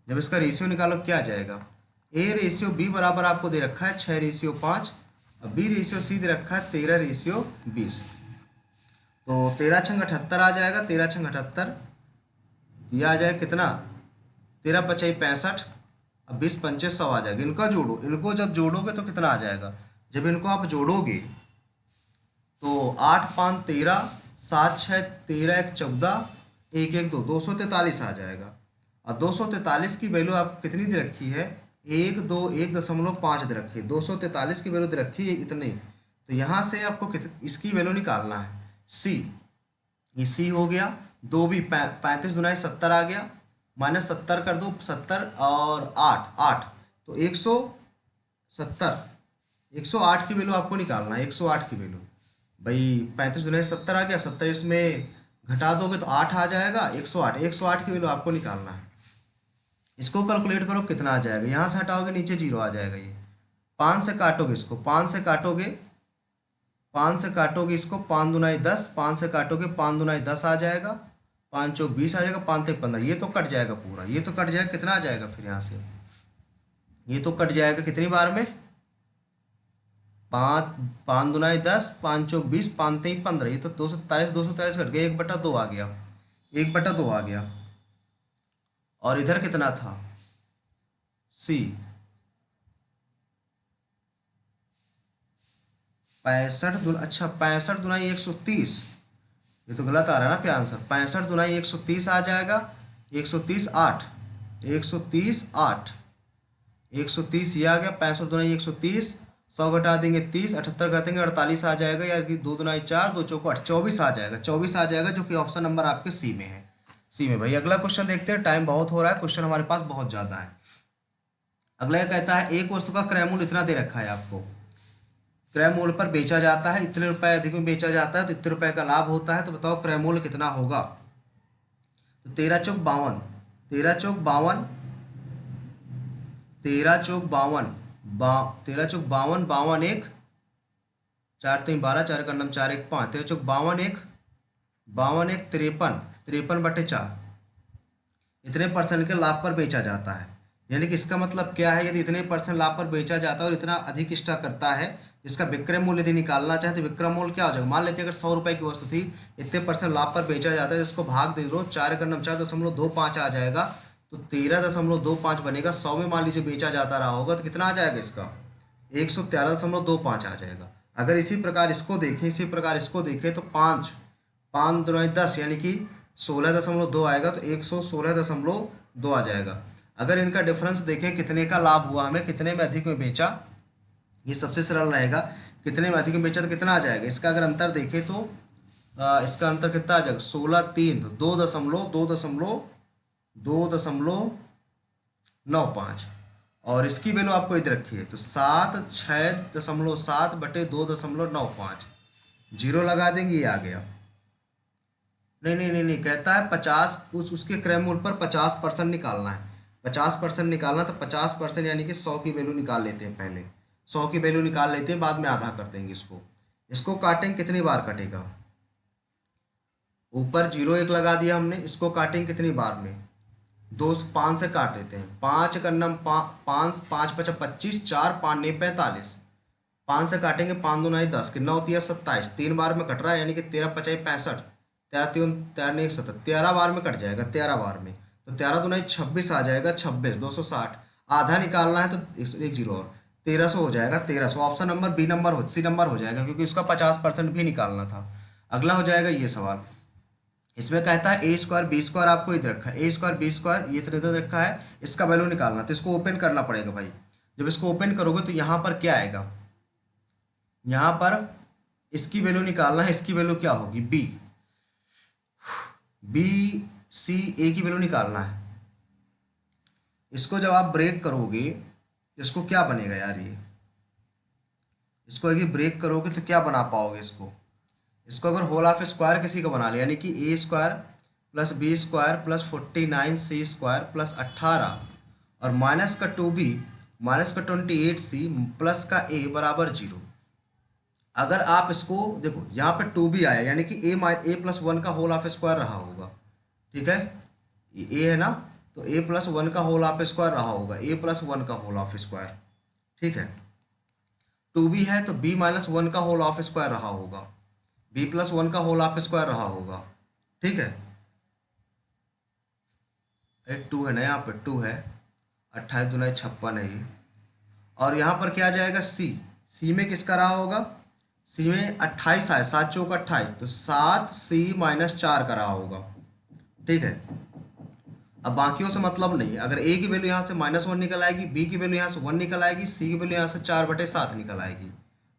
जब इसका रेशियो निकालो क्या आ जाएगा, ए रेशियो बी बराबर आपको दे रखा है 6/5, और बी रेशियो सी दे रखा है 13/20। तो 13 छंग 78 आ जाएगा, 13 छंग 78, यह आ जाएगा कितना, 13×5 = 65, अब 20 पंचे 100 आ जाएगा। इनका जोड़ो, इनको जब जोड़ोगे तो कितना आ जाएगा, जब इनको आप जोड़ोगे तो 8 5 13, 7 6 13, 1 14, 1 1 2, 243 आ जाएगा। और 243 की वैल्यू आप कितनी दे रखी है, 1 2 1.5 दे रखी है, 243 की वैल्यू दे रखी है इतनी। तो यहाँ से आपको इसकी वैल्यू निकालना है, सी, ये सी हो गया। 2 भी 35 दुनाई 70 आ गया, माइनस 70 कर दो, 70 और 8 तो 170, 108 की वैल्यू आपको निकालना है, 108 की वैल्यू भाई। 35 दुनाई 70 आ गया, 70 इसमें घटा दोगे तो 8 आ जाएगा, 108, 108 की वैल्यू आपको निकालना है। इसको कैलकुलेट करो कितना आ जाएगा, यहाँ से हटाओगे नीचे 0 आ जाएगा। ये 5 से काटोगे, इसको 5 से काटोगे, 5 से काटोगे इसको, 5 दुनाई 10, 5 से काटोगे 5 दुनाई 10 आ जाएगा, 5 चौक 20 आ जाएगा, 5 3 15, ये तो कट जाएगा पूरा, ये तो कट जाएगा, कितना आ जाएगा फिर यहाँ से, ये तो कट जाएगा कितनी बार में, 5 5 दुनाई 10, 5 चौक 20, 5 3 15, ये तो 243 कट गया, 1/2 आ गया, 1/2 आ गया। और इधर कितना था, सी, अच्छा 65 × 130, ये तो गलत आ रहा है ना पे आंसर। 65 × 130 आ जाएगा 130 8, 130 8, 130 ये आ गया। 65 × 130, 100 घटा देंगे 30, 78 कर देंगे 48 आ जाएगा, यार कि 2 दूना 4, 2 चौको 8, 24 आ जाएगा, 24 आ जाएगा, जो कि ऑप्शन नंबर आपके सी में है। सी में भाई। अगला क्वेश्चन देखते हैं, टाइम बहुत हो रहा है, क्वेश्चन हमारे पास बहुत ज़्यादा है। अगला ये कहता है एक वस्तु का क्रय मूल्य इतना दे रखा है आपको, क्रय मूल्य पर बेचा जाता है, इतने रुपए अधिक में बेचा जाता है तो इतने रुपए का लाभ होता है, तो बताओ क्रय मूल्य कितना होगा। तो 13 चौक 52, 13 चौक 52, 13 चौक 52, 13 चौक 52, 52 1, 4 3 12, 4 का नम 4 1 5, 13 चौक 52 1, 52 1 53, 53/4, इतने परसेंट के लाभ पर बेचा जाता है। यानी कि इसका मतलब क्या है, यदि इतने परसेंट लाभ पर बेचा जाता है और इतना अधिक इष्टा करता है, जिसका विक्रय मूल्य यदि निकालना चाहे तो विक्रय मूल्य क्या हो जाएगा। मान लेते हैं अगर 100 रुपए की वस्तु थी, इतने परसेंट लाभ पर बेचा जाता है, इसको भाग दे दो, 4 का नम 4.25 आ जाएगा, तो 13.25 बनेगा। 100 में मान लीजिए बेचा जाता रहा होगा तो कितना आ जाएगा इसका, 113.25 आ जाएगा। अगर इसी प्रकार इसको देखें, इसी प्रकार इसको देखें तो 5 5 दूना 10 यानी कि 16.2 आएगा, तो 116.2 आ जाएगा। अगर इनका डिफरेंस देखें कितने का लाभ हुआ हमें, कितने में अधिक में बेचा, ये सबसे सरल रहेगा। कितने में अधिक में बेचा तो कितना आ जाएगा, इसका अगर अंतर देखें तो इसका अंतर कितना आ जाएगा, 16 3, तो 2.95, और इसकी वैल्यू आपको इधर रखी है तो 6.7 जीरो लगा देंगे, ये आ गया। नहीं नहीं नहीं नहीं, कहता है 50, उसके क्रय मूल्य पर 50% निकालना है, 50% निकालना, तो 50% यानी कि 100 की वैल्यू निकाल लेते हैं पहले, 100 की वैल्यू निकाल लेते हैं, बाद में आधा कर देंगे इसको। इसको काटेंगे कितनी बार कटेगा, ऊपर 0 1 लगा दिया हमने, इसको काटेंगे कितनी बार में, 2 5 से काट देते हैं। 5 का नम 5 5 5 25, 4 5 9 45, 5 से काटेंगे, 5 2 10 कि 9 3 27, 3 बार में कट रहा है, यानी कि 13 5 65, 13 3 13 1 7, 13 बार में कट जाएगा, 13 बार में, तो 13 2 26 आ जाएगा, 26 260, आधा निकालना है तो 1 0 और 1300 हो जाएगा, 1300। ऑप्शन नंबर बी नंबर हो, सी नंबर हो जाएगा, क्योंकि उसका 50% भी निकालना था। अगला हो जाएगा ये सवाल, इसमें कहता है ए स्क्वायर बी स्क्वायर आपको इधर रखा है, ए स्क्वायर बी स्क्वायर ये इधर रखा है, इसका वैल्यू निकालना, तो इसको ओपन करना पड़ेगा भाई। जब इसको ओपन करोगे तो यहाँ पर क्या आएगा, यहाँ पर इसकी वैल्यू निकालना है, इसकी वैल्यू क्या होगी, बी बी सी ए की वैल्यू निकालना है। इसको जब आप ब्रेक करोगे तो इसको क्या बनेगा यार, ये इसको अगर ब्रेक करोगे तो क्या बना पाओगे इसको अगर होल ऑफ स्क्वायर किसी का बना लिया, यानी कि A square plus B square plus 49 C square plus 18 और माइनस का 2b माइनस का 28 सी प्लस का ए बराबर 0। अगर आप इसको देखो, यहाँ पे 2b आया, यानी कि ए प्लस 1 का होल ऑफ स्क्वायर रहा होगा, ठीक है, ए है ना, तो ए प्लस 1 का होल ऑफ स्क्वायर रहा होगा, ए प्लस 1 का होल ऑफ स्क्वायर, ठीक है। 2b है तो b माइनस 1 का होल ऑफ स्क्वायर रहा होगा, b प्लस 1 का होल ऑफ स्क्वायर रहा होगा, ठीक है। 2 है ना, यहाँ पे 2 है, 28 दूना 56 है ये, और यहाँ पर क्या आ जाएगा सी में किसका रहा होगा, सी में 28 आया, 7 चौक 28, तो 7 सी माइनस 4 का रहा होगा, ठीक है। अब बाकियों से मतलब नहीं है, अगर ए की वैल्यू यहाँ से -1 निकल आएगी, बी की वैल्यू यहाँ से 1 निकल आएगी, सी की वैल्यू यहाँ से 4/7 निकल आएगी,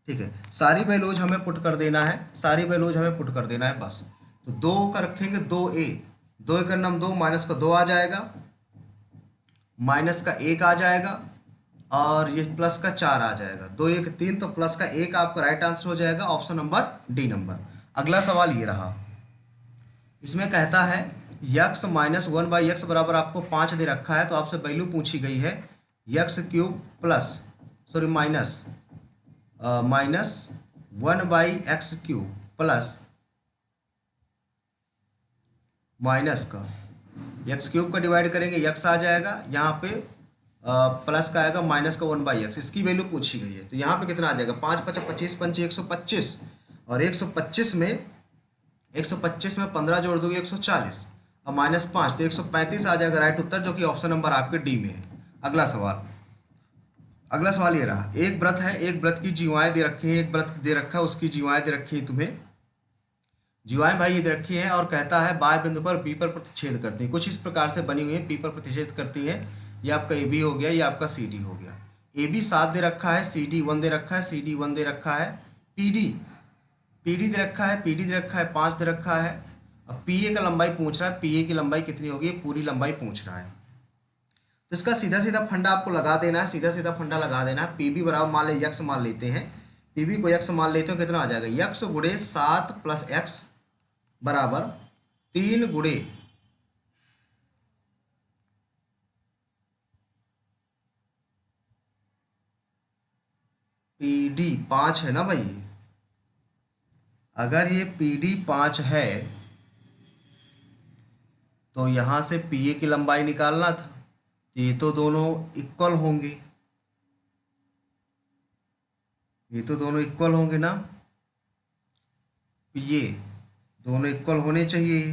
ठीक है। सारी वैल्यूज हमें पुट कर देना है, सारी वैल्यूज हमें पुट कर देना है बस। तो 2 का रखेंगे 2a, 2 का नाम 2, माइनस का 2 आ जाएगा, माइनस का 1 आ जाएगा, और ये प्लस का 4 आ जाएगा, 2 1 3, तो प्लस का 1 आपका राइट आंसर हो जाएगा, ऑप्शन नंबर डी नंबर। अगला सवाल ये रहा, इसमें कहता है यक्स माइनस 1/x बराबर आपको 5 दे रखा है, तो आपसे वैल्यू पूछी गई है x cube plus sorry minus 1/x cube plus minus का एक्स क्यूब का डिवाइड करेंगे यक्स आ जाएगा, यहाँ पे प्लस का आएगा, माइनस का 1/x, इसकी वैल्यू पूछी गई है। तो यहाँ पे कितना आ जाएगा, 5 5 25 5 125, और 125 में 15 जोड़ दोगे 140, और -5 तो 135 आ जाएगा राइट उत्तर, जो कि ऑप्शन नंबर आपके डी में है। अगला सवाल, अगला सवाल ये रहा, एक व्रत है, एक व्रत की जीवाएं दे रखी हैं, एक व्रत दे रखा है उसकी जीवाएं दे रखी हैं तुम्हें। जीवाएं भाई ये दे रखी हैं और कहता है बाएं बिंदु पर बी पर प्रतिच्छेद करती हैं, कुछ इस प्रकार से बनी हुई है, पी पर प्रतिच्छेद करती हैं। ये आपका ए बी हो गया, ये आपका सी डी हो गया। ए बी 7 दे रखा है, सी डी 1 दे रखा है, सी डी 1 दे रखा है, पी डी दे रखा है, पी डी दे रखा है 5 दे रखा है। अब पी ए का लंबाई पूछ रहा है, पी ए की लंबाई कितनी होगी, पूरी लंबाई पूछ रहा है। तो इसका सीधा सीधा फंडा आपको लगा देना है, सीधा सीधा फंडा लगा देना है। पी बी बराबर मान ले यक्स मान लेते हैं, पी बी को यक्स मान लेते हो, कितना आ जाएगा, यक्स गुड़े 7 प्लस एक्स बराबर 3 गुड़े पी डी 5 है ना भाई। अगर ये पी डी 5 है तो यहां से पी ए की लंबाई निकालना था, ये तो दोनों इक्वल होंगे, ये तो दोनों इक्वल होंगे ना, ये दोनों इक्वल होने चाहिए।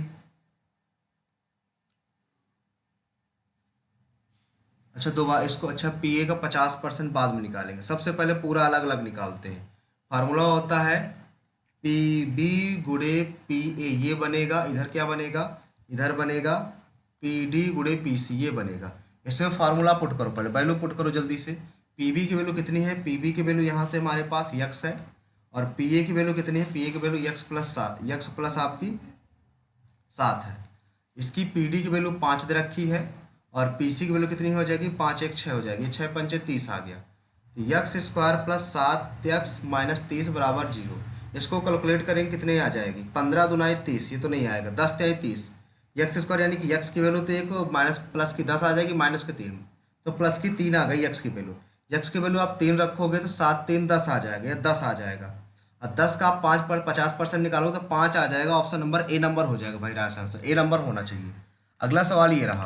अच्छा दो बार इसको, अच्छा पी ए का 50% बाद में निकालेंगे, सबसे पहले पूरा अलग अलग निकालते हैं। फार्मूला होता है पी बी गुड़े पी ए, ये बनेगा, इधर क्या बनेगा, इधर बनेगा पी डी गुड़े पी सी, ये बनेगा। इसमें फार्मूला पुट करो, पहले वैल्यू पुट करो जल्दी से। पी बी की वैल्यू कितनी है, पी बी की वैल्यू यहाँ से हमारे पास यक्स है, और पी ए की वैल्यू कितनी है, पी ए की value x plus 7, x plus आपकी 7 है। इसकी पी डी की वैल्यू 5 दे रखी है, और पी सी की वैल्यू कितनी हो जाएगी, 5 1 6 हो जाएगी, 6 पंचे 30 आ गया। तो x square plus 7 x minus 30 बराबर 0। इसको कैलकुलेट करेंगे कितने आ जाएगी, 15 दुनाई 30, ये तो नहीं आएगा, 10 तिहाई 30, यक्स स्क्वायर यानी कि यक्स की वैल्यू तो 1 माइनस प्लस की 10 आ जाएगी, माइनस के 3, तो प्लस की 3 आ गई यक्स की वैल्यू। यक्स की वैल्यू आप 3 रखोगे तो 7 3 10 आ जाएगा, या 10 आ जाएगा, और 10 का आप 5 पर 50% निकालोगे तो 5 आ जाएगा। ऑप्शन नंबर ए नंबर हो जाएगा भाई, राइट आंसर ए नंबर होना चाहिए। अगला सवाल ये रहा,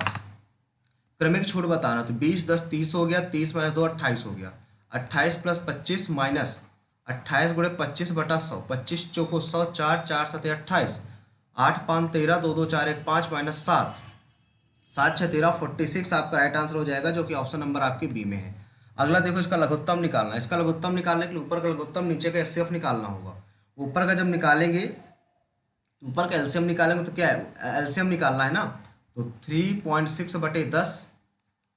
क्रमिक छूट बताना, तो 20 10 30 हो गया, 30 माइनस 2 28 हो गया, 28 प्लस 25 माइनस 28 गुणे 25 बटा 100, 25 चौको 100, 4 4 7 28, 8 5 13, 2 2 4 1 5 माइनस 7 7 6 13 46 आपका राइट आंसर हो जाएगा, जो कि ऑप्शन नंबर आपके बी में है। अगला देखो, इसका लघुत्तम निकालना है। इसका लघुत्तम निकालने के लिए ऊपर का लघुत्तम नीचे का एचसीएफ निकालना होगा। ऊपर का जब निकालेंगे, ऊपर का एलसीएम निकालेंगे तो क्या है, एलसीएम निकालना है ना, तो 3.6 बटे 10,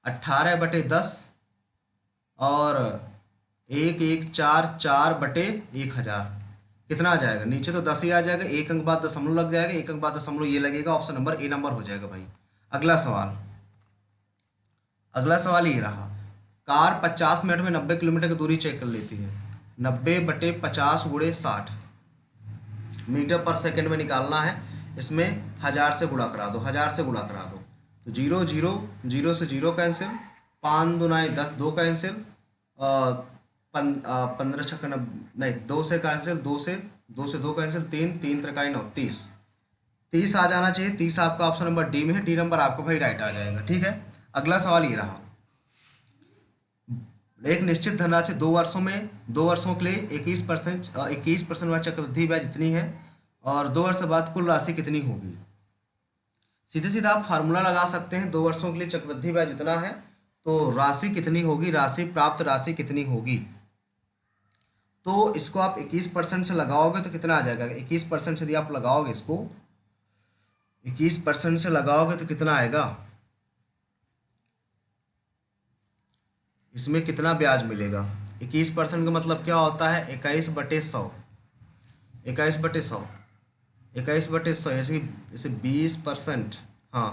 18 बटे 10, और 1 1 4 4 बटे 1000, कितना आ जाएगा, नीचे तो 10 ही आ जाएगा, एक अंक बाद दशमलव लग जाएगा, एक अंक बाद दशमलव ये लगेगा, ऑप्शन नंबर ए नंबर हो जाएगा भाई। अगला सवाल, अगला सवाल ये रहा, कार 50 मिनट में 90 किलोमीटर की दूरी चेक कर लेती है, 90 बटे 50 गुणे 60 मीटर पर सेकंड में निकालना है। इसमें 1000 से गुणा करा दो, 1000 से गुणा करा दो, तो 0 0 0 से 0 कैंसिल, 5 दुनाई 10, 2 कैंसिल, 15 छक्का नहीं 2 से कैंसिल, 2 से 2 कैंसिल, 3 3 त्रिकाई 9, 30 30 आ जाना चाहिए। 30 आपका ऑप्शन नंबर डी में है, डी नंबर आपको भाई राइट आ जाएगा, ठीक है। अगला सवाल ये रहा, एक निश्चित धनराशि 2 वर्षों में, 2 वर्षों के लिए 21% वाला चक्रवृद्धि ब्याज इतनी है, और 2 वर्ष बाद कुल राशि कितनी होगी। सीधे सीधा आप फार्मूला लगा सकते हैं, 2 वर्षों के लिए चक्रवृद्धि ब्याज इतना है तो राशि कितनी होगी, राशि प्राप्त राशि कितनी होगी। तो इसको आप 21% से लगाओगे तो कितना आ जाएगा, 21% से यदि आप लगाओगे, इसको 21% से लगाओगे तो कितना आएगा, इसमें कितना ब्याज मिलेगा। 21% का मतलब क्या होता है, 21 बटे 100, 21 बटे 100, 21 बटे 100 जैसे 20%, हाँ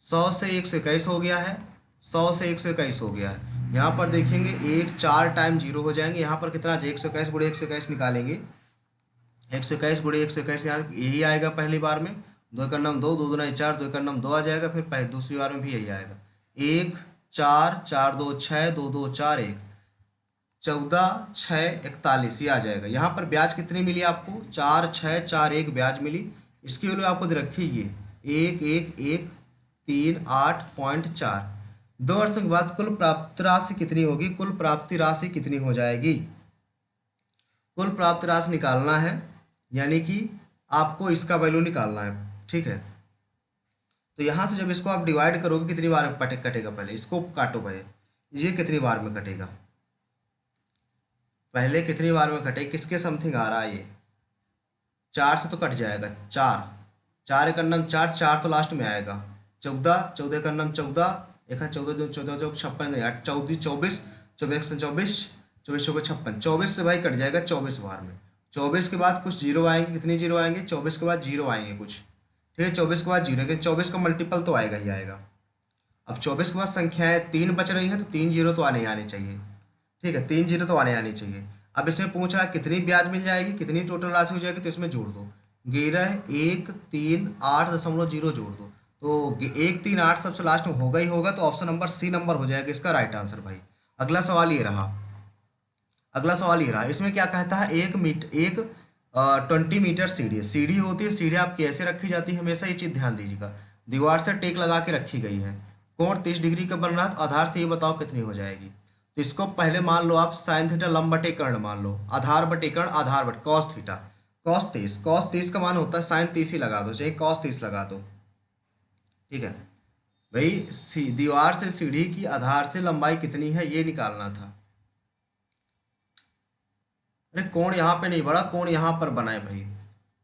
100 से 121 हो गया है, 100 से 121 हो गया है। यहाँ पर देखेंगे 1 4 टाइम 0 हो जाएंगे, यहाँ पर कितना 121 गुणे 121 निकालेंगे, 121 गुणे 121 यहाँ यही आएगा पहली बार में, 2 का नाम 2, 2 दूना 4, 2 का नाम 2 आ जाएगा, फिर दूसरी बार में भी यही आएगा, 1 4 4 2 6, 2 2 4 1, 14 6 41 ये आ जाएगा। यहाँ पर ब्याज कितनी मिली आपको, 4 6 4 1 ब्याज मिली। इसकी वैल्यू आपको दे रखी ये 1 1 1 3 8.4। 2 वर्षों के बाद कुल प्राप्त राशि कितनी होगी, कुल प्राप्ति राशि कितनी हो जाएगी, कुल प्राप्त राशि निकालना है, यानी कि आपको इसका वैल्यू निकालना है, ठीक है। तो यहाँ से जब इसको आप डिवाइड करोगे कितनी बार में कटेगा, पहले इसको काटो भाई, ये कितनी बार में कटेगा, पहले कितनी बार में कटे, किसके समथिंग आ रहा है ये, 4 से तो कट जाएगा, 4, 4 एक अन्नम 4, 4 तो लास्ट में आएगा, 14, 14 का अन्नम 14, एक है 14 जो 14 जो 56 नहीं 8 14 24, 24 24, 24 चौके 56, 24 से भाई कट जाएगा 24 बार में। 24 के बाद कुछ जीरो आएंगे, कितनी जीरो आएंगे, 24 के बाद जीरो आएंगे कुछ, ठीक है, 24 के बाद जीरो, लेकिन 24 का मल्टीपल तो आएगा ही आएगा। अब 24 के बाद संख्याएं 3 बच रही हैं तो 3 जीरो तो आने आनी चाहिए, ठीक है, 3 जीरो तो आने आनी चाहिए। अब इसमें पूछ रहा है कितनी ब्याज मिल जाएगी, कितनी टोटल राशि हो जाएगी, तो इसमें जोड़ दो, 11,138.0 जोड़ दो, तो 138 सबसे लास्ट में होगा ही होगा, तो ऑप्शन नंबर सी नंबर हो जाएगा इसका राइट आंसर भाई। अगला सवाल ये रहा, अगला सवाल ये रहा, इसमें क्या कहता है, 20 मीटर सीढ़ी है, सीढ़ी होती है, सीढ़ी आपकी ऐसे रखी जाती है, हमेशा ये चीज़ ध्यान दीजिएगा, दीवार से टेक लगा के रखी गई है, कोण 30 डिग्री का बन रहा है, तो आधार से ये बताओ कितनी हो जाएगी। तो इसको पहले मान लो आप साइन थीटा लंब बटे कर्ण मान लो, आधार बटे कर्ण, आधार बटे कॉस थीटा, कॉस 30 का मान होता है साइन 30 ही लगा दो, चाहे कॉस 30 लगा दो, ठीक है भाई। दीवार से सीढ़ी की आधार से लंबाई कितनी है ये निकालना था। अरे कोण यहाँ पे नहीं बढ़ा, कोण यहाँ पर बना है भाई,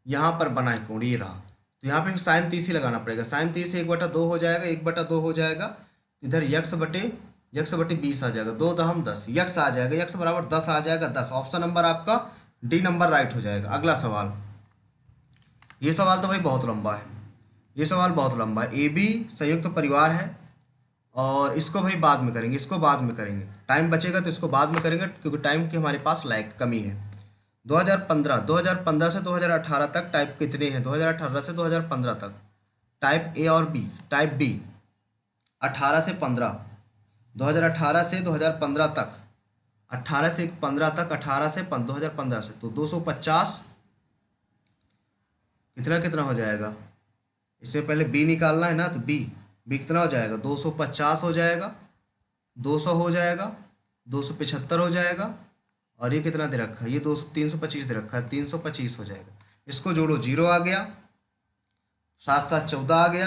यहाँ पर बना है कोण, ये रहा, तो यहाँ पे साइन 30 ही लगाना पड़ेगा, साइन 30 से 1/2 हो जाएगा, 1/2 हो जाएगा, इधर यक्स बटे 20 आ जाएगा, 2 दहम 10, यक्स आ जाएगा, यक्स बराबर 10 आ जाएगा, 10, ऑप्शन नंबर आपका डी नंबर राइट हो जाएगा। अगला सवाल, ये सवाल तो भाई बहुत लंबा है, ये सवाल बहुत लंबा है, ए बी संयुक्त परिवार है, और इसको भाई बाद में करेंगे, इसको बाद में करेंगे, टाइम बचेगा तो इसको बाद में करेंगे, क्योंकि टाइम की हमारे पास लाइक कमी है। 2015 से 2018 तक टाइप कितने हैं, 2018 से 2015 तक, टाइप ए और बी, टाइप बी 18 से 15, 2018 से 2015 तक, 18 से 15 तक, 18 से 2015 से, तो 250, कितना कितना हो जाएगा, इससे पहले बी निकालना है ना, तो बी कितना हो जाएगा, 250 हो जाएगा, 200 हो जाएगा, 275 हो जाएगा, और ये कितना दे रखा है, ये 325 दे रखा है, 325 हो जाएगा, इसको जोड़ो, जीरो आ गया, 7 7 14 आ गया,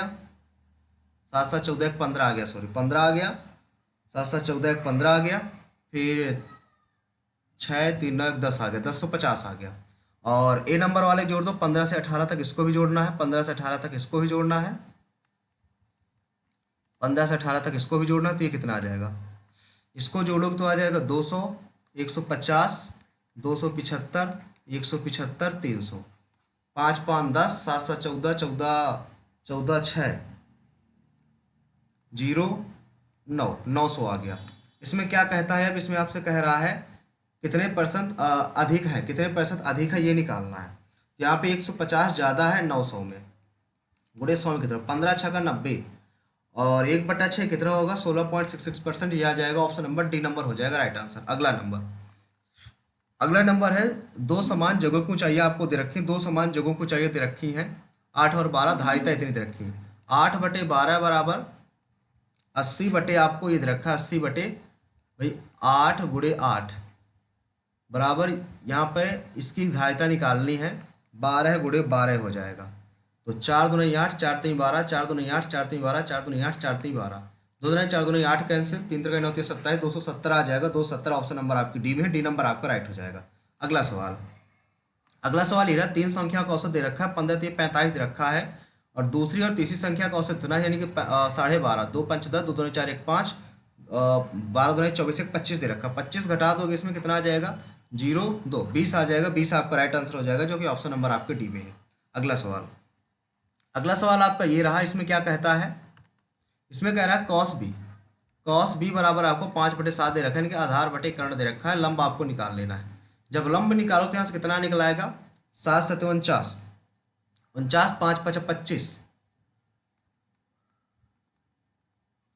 7 7 14 15 आ गया, सॉरी 15 आ गया, 7 7 14 15 आ गया, फिर 6 3 9 1 10 आ गया, 1050 आ गया, और ए नंबर वाले जोड़ दो, 15 से 18 तक इसको भी जोड़ना है, 15 से 18 तक इसको भी जोड़ना है, 15 से 18 तक इसको भी जोड़ना है, तो ये कितना आ जाएगा, इसको जोड़ोगे तो आ जाएगा 200, 150, 275, 175, 300, 5 5 10, 7 7 14, 14 14 6 0 9, 900 आ गया। इसमें क्या कहता है, अब इसमें आपसे कह रहा है कितने परसेंट अधिक है, कितने परसेंट अधिक है ये निकालना है। यहाँ पे 150 ज़्यादा है 900 में, गुणे 100 में कितना, 15 6 का 90, और 1/6 कितना होगा, 16.66%, यह आ जाएगा, ऑप्शन नंबर डी नंबर हो जाएगा राइट आंसर। अगला नंबर, अगला नंबर है, दो समान जगहों की ऊंचाइयाँ आपको दे रखी हैं, दो समान जगहों की ऊंचाइयाँ दे रखी हैं, 8 और 12, धारिता इतनी दे रखी है, 8/12 बराबर 80 बटे, आपको ये दे रखा है 80 बटे भाई 8 गुणे 8 बराबर, यहाँ पे इसकी धारिता निकालनी है, 12 गुणे 12 हो जाएगा, तो 4 दूनी 8, 4 3 12, 4 दूनी 8, 4 3 12, 4 दूनी 8, 4 3 12, 2 दूनी 4 दूनी 8 कैंसिल, 3 3 9 27, 270 आ जाएगा, 270 ऑप्शन नंबर आपकी डी में है, डी नंबर आपका राइट हो जाएगा। अगला सवाल, अगला सवाल ये रहा, 3 संख्या का औसत दे रखा है, 15 3 45 दे रखा है, और दूसरी और तीसरी संख्या का औसत इतना है, यानी कि 12.5, 2 5 10, 2 दूनी 4 1 5, 12 दूनी 24 1 25 दे रखा, 25 घटा दोगे इसमें कितना आ जाएगा, 0 2 20 आ जाएगा, 20 आपका राइट आंसर हो जाएगा, जो कि ऑप्शन नंबर आपके डी में है। अगला सवाल, अगला सवाल आपका ये रहा, इसमें क्या कहता है, इसमें कह रहा है कॉस बी बराबर आपको 5/7 दे रखा है, यानी कि आधार बटे कर्ण दे रखा है, लंब आपको निकाल लेना है। जब लंब निकालो तो यहाँ से कितना निकल आएगा, 7 7 49, 5 5 25,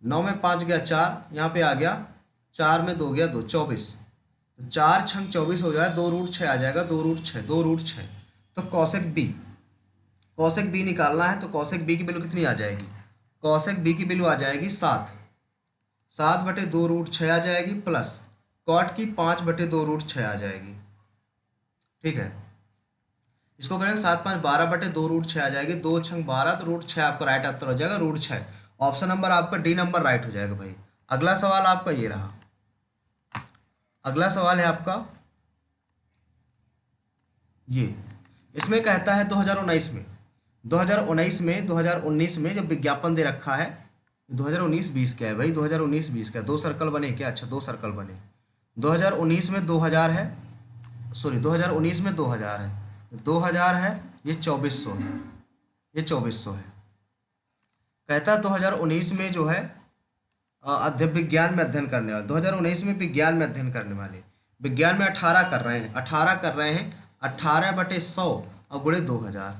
9 में 5 गया 4, यहाँ पे आ गया 4 में 2 गया 2, 24, तो 4 6 24 हो जाए, 2√6 आ जाएगा, 2√6, तो कॉसेक बी निकालना है, तो कॉसेक बी की वैल्यू कितनी आ जाएगी, कॉसेक बी की वैल्यू आ जाएगी 7/2√6 आ जाएगी, प्लस कॉट की 5/2√6 आ जाएगी, ठीक है, इसको करेंगे 7 5 12/2√6 आ जाएगी, 2 6 12, तो √6 आपका राइट आंसर हो जाएगा, √6, ऑप्शन नंबर आपका डी नंबर राइट हो जाएगा भाई। अगला सवाल आपका ये रहा, अगला सवाल है आपका ये इसमें कहता है 2019 में 2019 में जब विज्ञापन दे रखा है 2019-20 क्या है भाई 2019-20 क्या 2 सर्कल बने क्या? अच्छा 2 सर्कल बने। 2019 में 2000 है, सॉरी 2019 में 2000 है, 2000 है, ये 2400 है, ये 2400 है। कहता है 2019 में जो है विज्ञान में अध्ययन करने वाले 2019 में विज्ञान में अध्ययन करने वाले विज्ञान में 18 कर रहे हैं 18/100 और गुणे 2000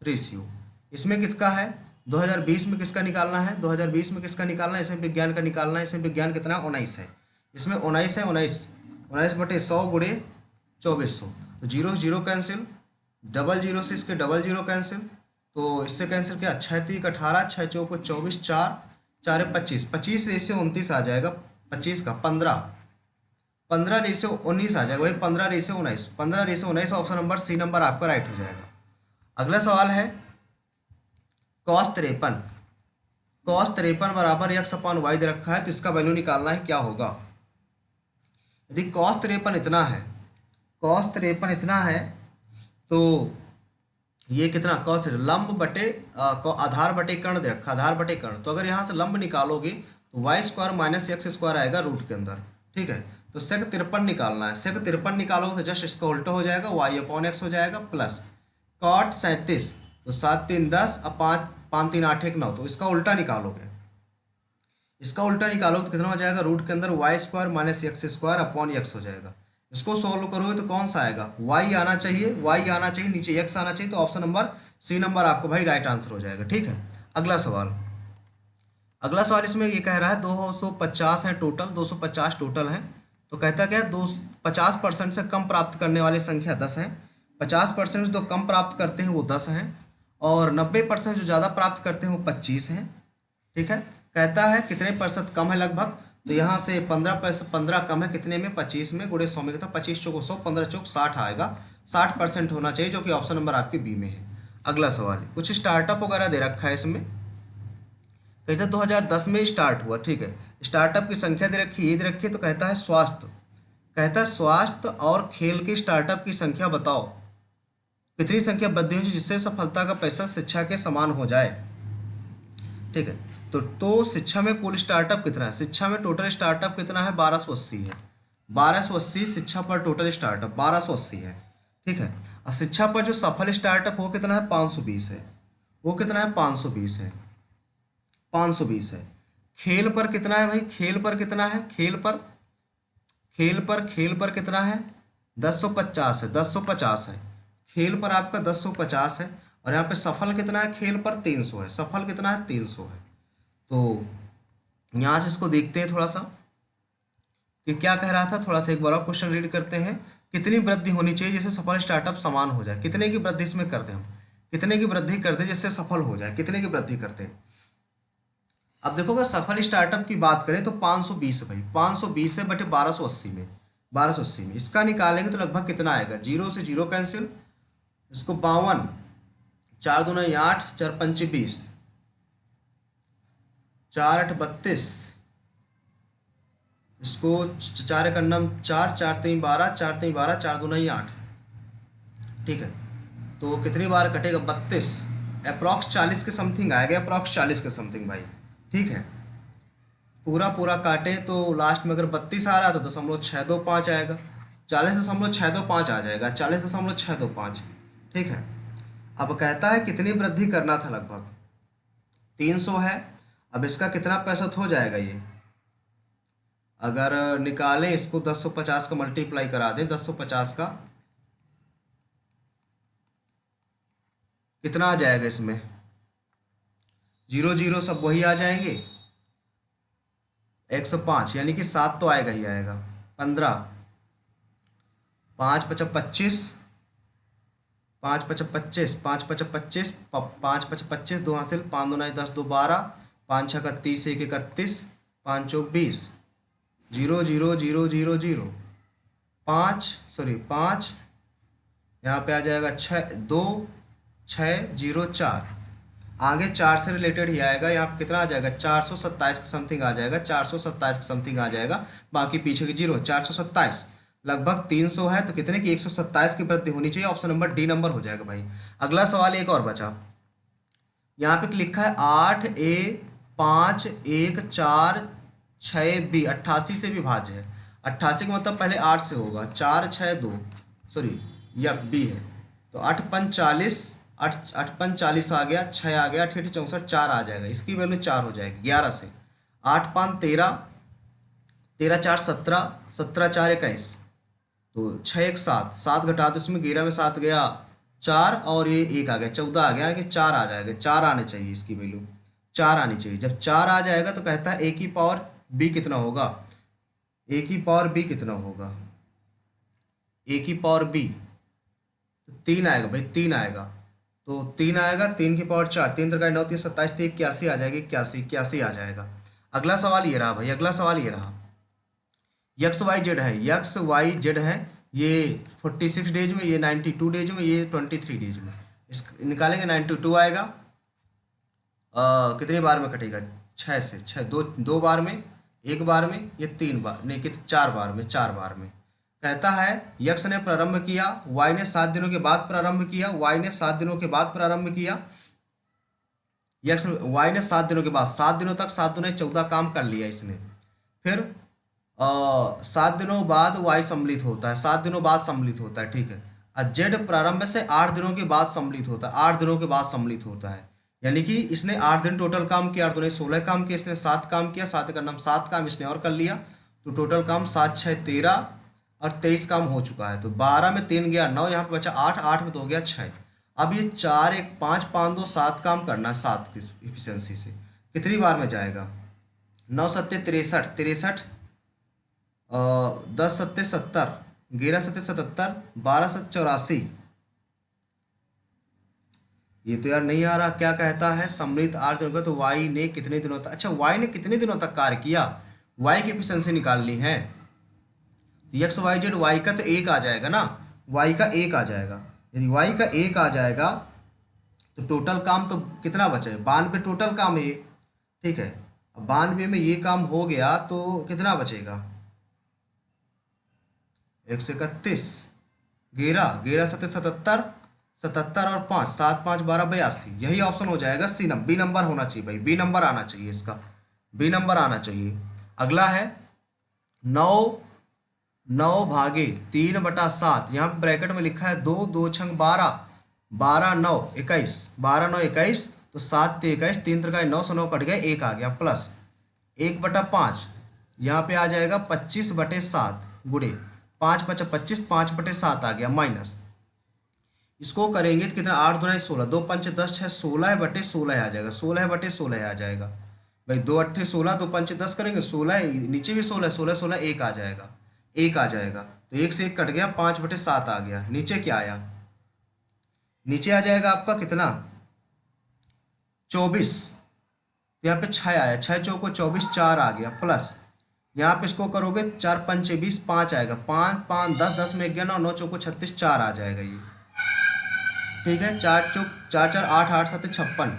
रेशियो। इसमें किसका है 2020 में किसका निकालना है 2020 में किसका निकालना है? इसमें विज्ञान का निकालना है। इसमें विज्ञान कितना 19 है, इसमें 19 है, 19/100 गुणे 2400। तो 0 0 कैंसिल, डबल 0 से इसके डबल 0 कैंसिल, तो इससे कैंसिल किया 6 3 18, 6 4 24, 4 4 25, 25 रेशियो 29 आ जाएगा, 25 का 15 रेशियो 19 आ जाएगा भाई, 15 ratio 19, 15 ratio 19, option number C number आपका राइट हो जाएगा। अगला सवाल है cos 53, cos 53 बराबर x/y दे रखा है, तो इसका वैल्यू निकालना है, क्या होगा? यदि cos 53 इतना है, cos 53 इतना है, तो ये कितना cos लंब बटे आधार बटे कर्ण दे रखा, आधार बटे कर्ण। तो अगर यहाँ से लंब निकालोगे तो y² माइनस x² आएगा रूट के अंदर, ठीक है। तो sec 53 निकालना है, sec 53 निकालोगे तो जस्ट इसका उल्टा हो जाएगा, y/x हो जाएगा, प्लस cot 37, तो 7 3 10 अब 5 3 8 1 9, तो इसका उल्टा निकालोगे, इसका उल्टा निकालोगे तो कितना हो जाएगा? रूट के अंदर y² minus x² upon x हो जाएगा। इसको सॉल्व करोगे तो कौन सा आएगा? y आना चाहिए, y आना चाहिए, नीचे x आना चाहिए, तो ऑप्शन नंबर सी नंबर आपको भाई राइट आंसर हो जाएगा, ठीक है। अगला सवाल, अगला सवाल इसमें ये कह रहा है 250 है टोटल, 250 टोटल है। तो कहता क्या है 50% से कम प्राप्त करने वाली संख्या 10 है, 50% जो कम प्राप्त करते हैं वो 10 हैं, और 90% जो ज़्यादा प्राप्त करते हैं वो 25 हैं, ठीक है। कहता है कितने प्रतिशत कम है लगभग, तो यहाँ से 15 कम है कितने में? 25 में, गुणे 100 में कितना? 25 चौको 100, 15 चौक 60 आएगा, 60% होना चाहिए, जो कि ऑप्शन नंबर आपके बी में है। अगला सवाल, कुछ स्टार्टअप वगैरह दे रखा है इसमें, कहता है 2010 में स्टार्ट हुआ, ठीक है। स्टार्टअप की संख्या दे रखी, ये दे रखी है, तो कहता है स्वास्थ्य, कहता है स्वास्थ्य और खेल के स्टार्टअप की संख्या बताओ, कितनी संख्या वृद्धि होगी जिससे सफलता का पैसा शिक्षा के समान हो जाए, ठीक है। तो शिक्षा में कुल स्टार्टअप कितना है? शिक्षा में टोटल स्टार्टअप कितना है? 1280 है, 1280 शिक्षा पर टोटल स्टार्टअप 1280 है, ठीक है। और शिक्षा पर जो सफल स्टार्टअप वो कितना है? 520 है, वो कितना है? 520 है, 520 है। खेल पर कितना है भाई? खेल पर कितना है? खेल पर कितना है? 1050 है, 1050 है, खेल पर आपका 1050 है, और यहाँ पे सफल कितना है? खेल पर 300 है, सफल कितना है? 300 है। तो यहाँ से इसको देखते हैं थोड़ा सा कि क्या कह रहा था, थोड़ा सा एक बार और क्वेश्चन रीड करते हैं। कितनी वृद्धि होनी चाहिए जिससे सफल स्टार्टअप समान हो जाए? कितने की वृद्धि इसमें करते हैं हम, कितने की वृद्धि करते हैं जिससे सफल हो जाए, कितने की वृद्धि करते हैं? अब देखो अगर सफल स्टार्टअप की बात करें तो 520 है भाई, 520 है बटे 1280 में, 1280 में इसका निकालेंगे तो लगभग कितना आएगा? 0 से 0 कैंसिल, इसको 52, 4 दूना 8, 4 पंचे 20, 4 8 32, इसको 4 एक अन्नम 4, 4 3 12, 4 3 12, 4 दूना 8, ठीक है। तो कितनी बार कटेगा? 32, अप्रॉक्स 40 के समथिंग आएगा, अप्रॉक्स 40 के समथिंग भाई, ठीक है। पूरा काटे तो लास्ट में अगर 32 आ रहा है तो 0.625 आएगा, 40.625 आ जाएगा, 40.625, ठीक है। अब कहता है कितनी वृद्धि करना था? लगभग 300 है। अब इसका कितना प्रतिशत हो जाएगा? ये अगर निकालें इसको 1050 का मल्टीप्लाई करा दें, 1050 का कितना आ जाएगा? इसमें 0 0 सब वही आ जाएंगे, 105, यानी कि 7 तो आएगा ही आएगा, 15, 5 5 25, 5 5 25, 5 5 25, 5 5 25, 2 हासिल, 5 2 9 10, 2 12, 5 6 31, 1 31, 5 चौक 20, 0 0 0 0 0, 5 सॉरी 5, यहाँ पे आ जाएगा 6 2 6 0 4, आगे 4 से रिलेटेड ही आएगा, यहाँ पे कितना आ जाएगा? 427 के समथिंग आ जाएगा, 427 के समथिंग आ जाएगा, बाकी पीछे की 0, 427, लगभग 300 है, तो कितने की 127 की वृद्धि होनी चाहिए। ऑप्शन नंबर डी नंबर हो जाएगा भाई। अगला सवाल एक और बचा, यहाँ पे लिखा है 8A 5 1 4 6B 88 से विभाज्य है। 88 का मतलब पहले 8 से होगा, 4 6 2, सॉरी या बी है, तो 8 5 40, 8 8 5 40 आ गया, 6 आ गया, 8 8 64, 4 आ जाएगा, इसकी वैल्यू 4 हो जाएगी 11 से। 8 5 13, 13 4 17, 17 4 21, तो 6 1 7, 7 घटा दो इसमें, 11 में 7 गया 4 और ये 1 आ गया, 14 आ गया कि 4 आ जाएगा, 4 आने चाहिए, इसकी वैल्यू 4 आनी चाहिए। जब 4 आ जाएगा तो कहता है ए की पावर बी कितना होगा, ए की पावर बी कितना होगा, ए की पावर बी 3 आएगा भाई, 3 आएगा, तो 3 आएगा, 3 की पावर 4, 3 3 9 3 27, 81 आ जाएगी, 81 आ जाएगा। अगला सवाल ये रहा भाई, अगला सवाल ये रहा, यक्स वाई जेड है, यक्स वाई जेड है, ये 46 डेज में, ये 92 डेज में, ये 23 डेज में, इस निकालेंगे 92 आएगा। कितनी बार में कटेगा, 6 से, 6 दो बार में, एक बार में, ये 3 बार नहीं, कितने 4 बार में, 4 बार में। कहता है यक्स ने प्रारंभ किया, वाई ने 7 दिनों के बाद प्रारंभ किया, वाई ने 7 दिनों के बाद प्रारंभ किया, यक्स वाई ने 7 दिनों के बाद, 7 दिनों तक 7 दूने 14 काम कर लिया इसने। फिर 7 दिनों बाद वाई सम्मिलित होता है, 7 दिनों बाद सम्मिलित होता है, ठीक है। और जेड प्रारंभ से 8 दिनों के बाद सम्मिलित होता है, 8 दिनों के बाद सम्मिलित होता है, यानी कि इसने 8 दिन टोटल काम किया, 8 दूने 16 काम किया, इसने 7 काम किया, 7 का नाम 7 काम इसने और कर लिया, तो टोटल काम 7 6 13 और 23 काम हो चुका है। तो 12 में 3 गया 9, यहाँ पे बचा 8, 8 में 2 गया 6। अब ये 4 1 5 5 2 7 काम करना है 7 की इफिशियंसी से, कितनी बार में जाएगा, 9 7 63, 63, 10 7 70, 11 7 77, 12 7 84। ये तो यार नहीं आ रहा, क्या कहता है सम्मिलित 8 दिनों का, तो वाई ने कितने दिनों तक, अच्छा वाई ने कितने दिनों तक कार्य किया, वाई की एफिशिएंसी निकालनी है। एक्स वाई जेड, वाई का तो 1 आ जाएगा ना, वाई का 1 आ जाएगा, यदि वाई का 1 आ जाएगा तो टोटल काम तो कितना बचे, 92 टोटल काम है, ठीक है। अब 92 में ये काम हो गया तो कितना बचेगा, 131, 11 11 7 77, 77 और 5 7 5 12 82, यही ऑप्शन हो जाएगा सी नंबर, बी नंबर होना चाहिए भाई, बी नंबर आना चाहिए इसका, बी नंबर आना चाहिए। अगला है 9 भागे 3/7, यहाँ पे ब्रैकेट में लिखा है 2 2 6 12, 12 9 21, 12 9 21, तो 7 3 21, 3 3 9 से 9 कट गए, 1 आ गया, प्लस 1/5, यहाँ पे आ जाएगा 25/7 गुणे 5 5 25, 5/7 आ गया, माइनस इसको करेंगे तो कितना, 8 2 16, 2 5 10 6 16/16 आ जाएगा, 16/16 आ जाएगा भाई, 2 8 16, 2 5 10 करेंगे 16, नीचे भी 16, 16 16 1 आ जाएगा, 1 आ जाएगा, तो 1 से 1 कट गया, 5/7 आ गया। नीचे क्या आया, नीचे आ जाएगा आपका कितना 24, यहाँ पे 6 आया, 6 चौको 24, 4 आ गया, प्लस यहाँ पे इसको करोगे 4 5 20, 5 आएगा, 5 5 10, 10 में 11, 9 चौको 36, 4 आ जाएगा ये, ठीक है। 4 चौक 4 4 8 8 7 56,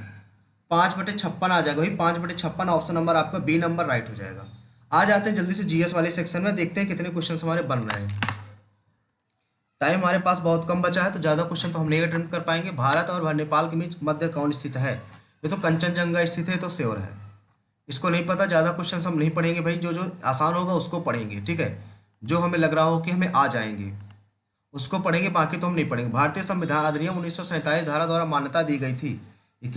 5/56 आ जाएगा भाई, 5/56 ऑप्शन नंबर आपका बी नंबर राइट हो जाएगा। आ जाते हैं जल्दी से जीएस वाले सेक्शन में, देखते हैं कितने क्वेश्चन हमारे बन रहे हैं। टाइम हमारे पास बहुत कम बचा है, तो ज़्यादा क्वेश्चन तो हम नहीं अटेम्प्ट कर पाएंगे। भारत और नेपाल के बीच मध्य कौन स्थित है, ये तो कंचनजंगा स्थित है, तो श्योर है, इसको नहीं पता, ज़्यादा क्वेश्चन हम नहीं पढ़ेंगे भाई, जो जो आसान होगा उसको पढ़ेंगे, ठीक है। जो हमें लग रहा हो कि हमें आ जाएंगे उसको पढ़ेंगे, बाकी तो हम नहीं पढ़ेंगे। भारतीय संविधान अधिनियम 1947 धारा द्वारा मान्यता दी गई थी, ये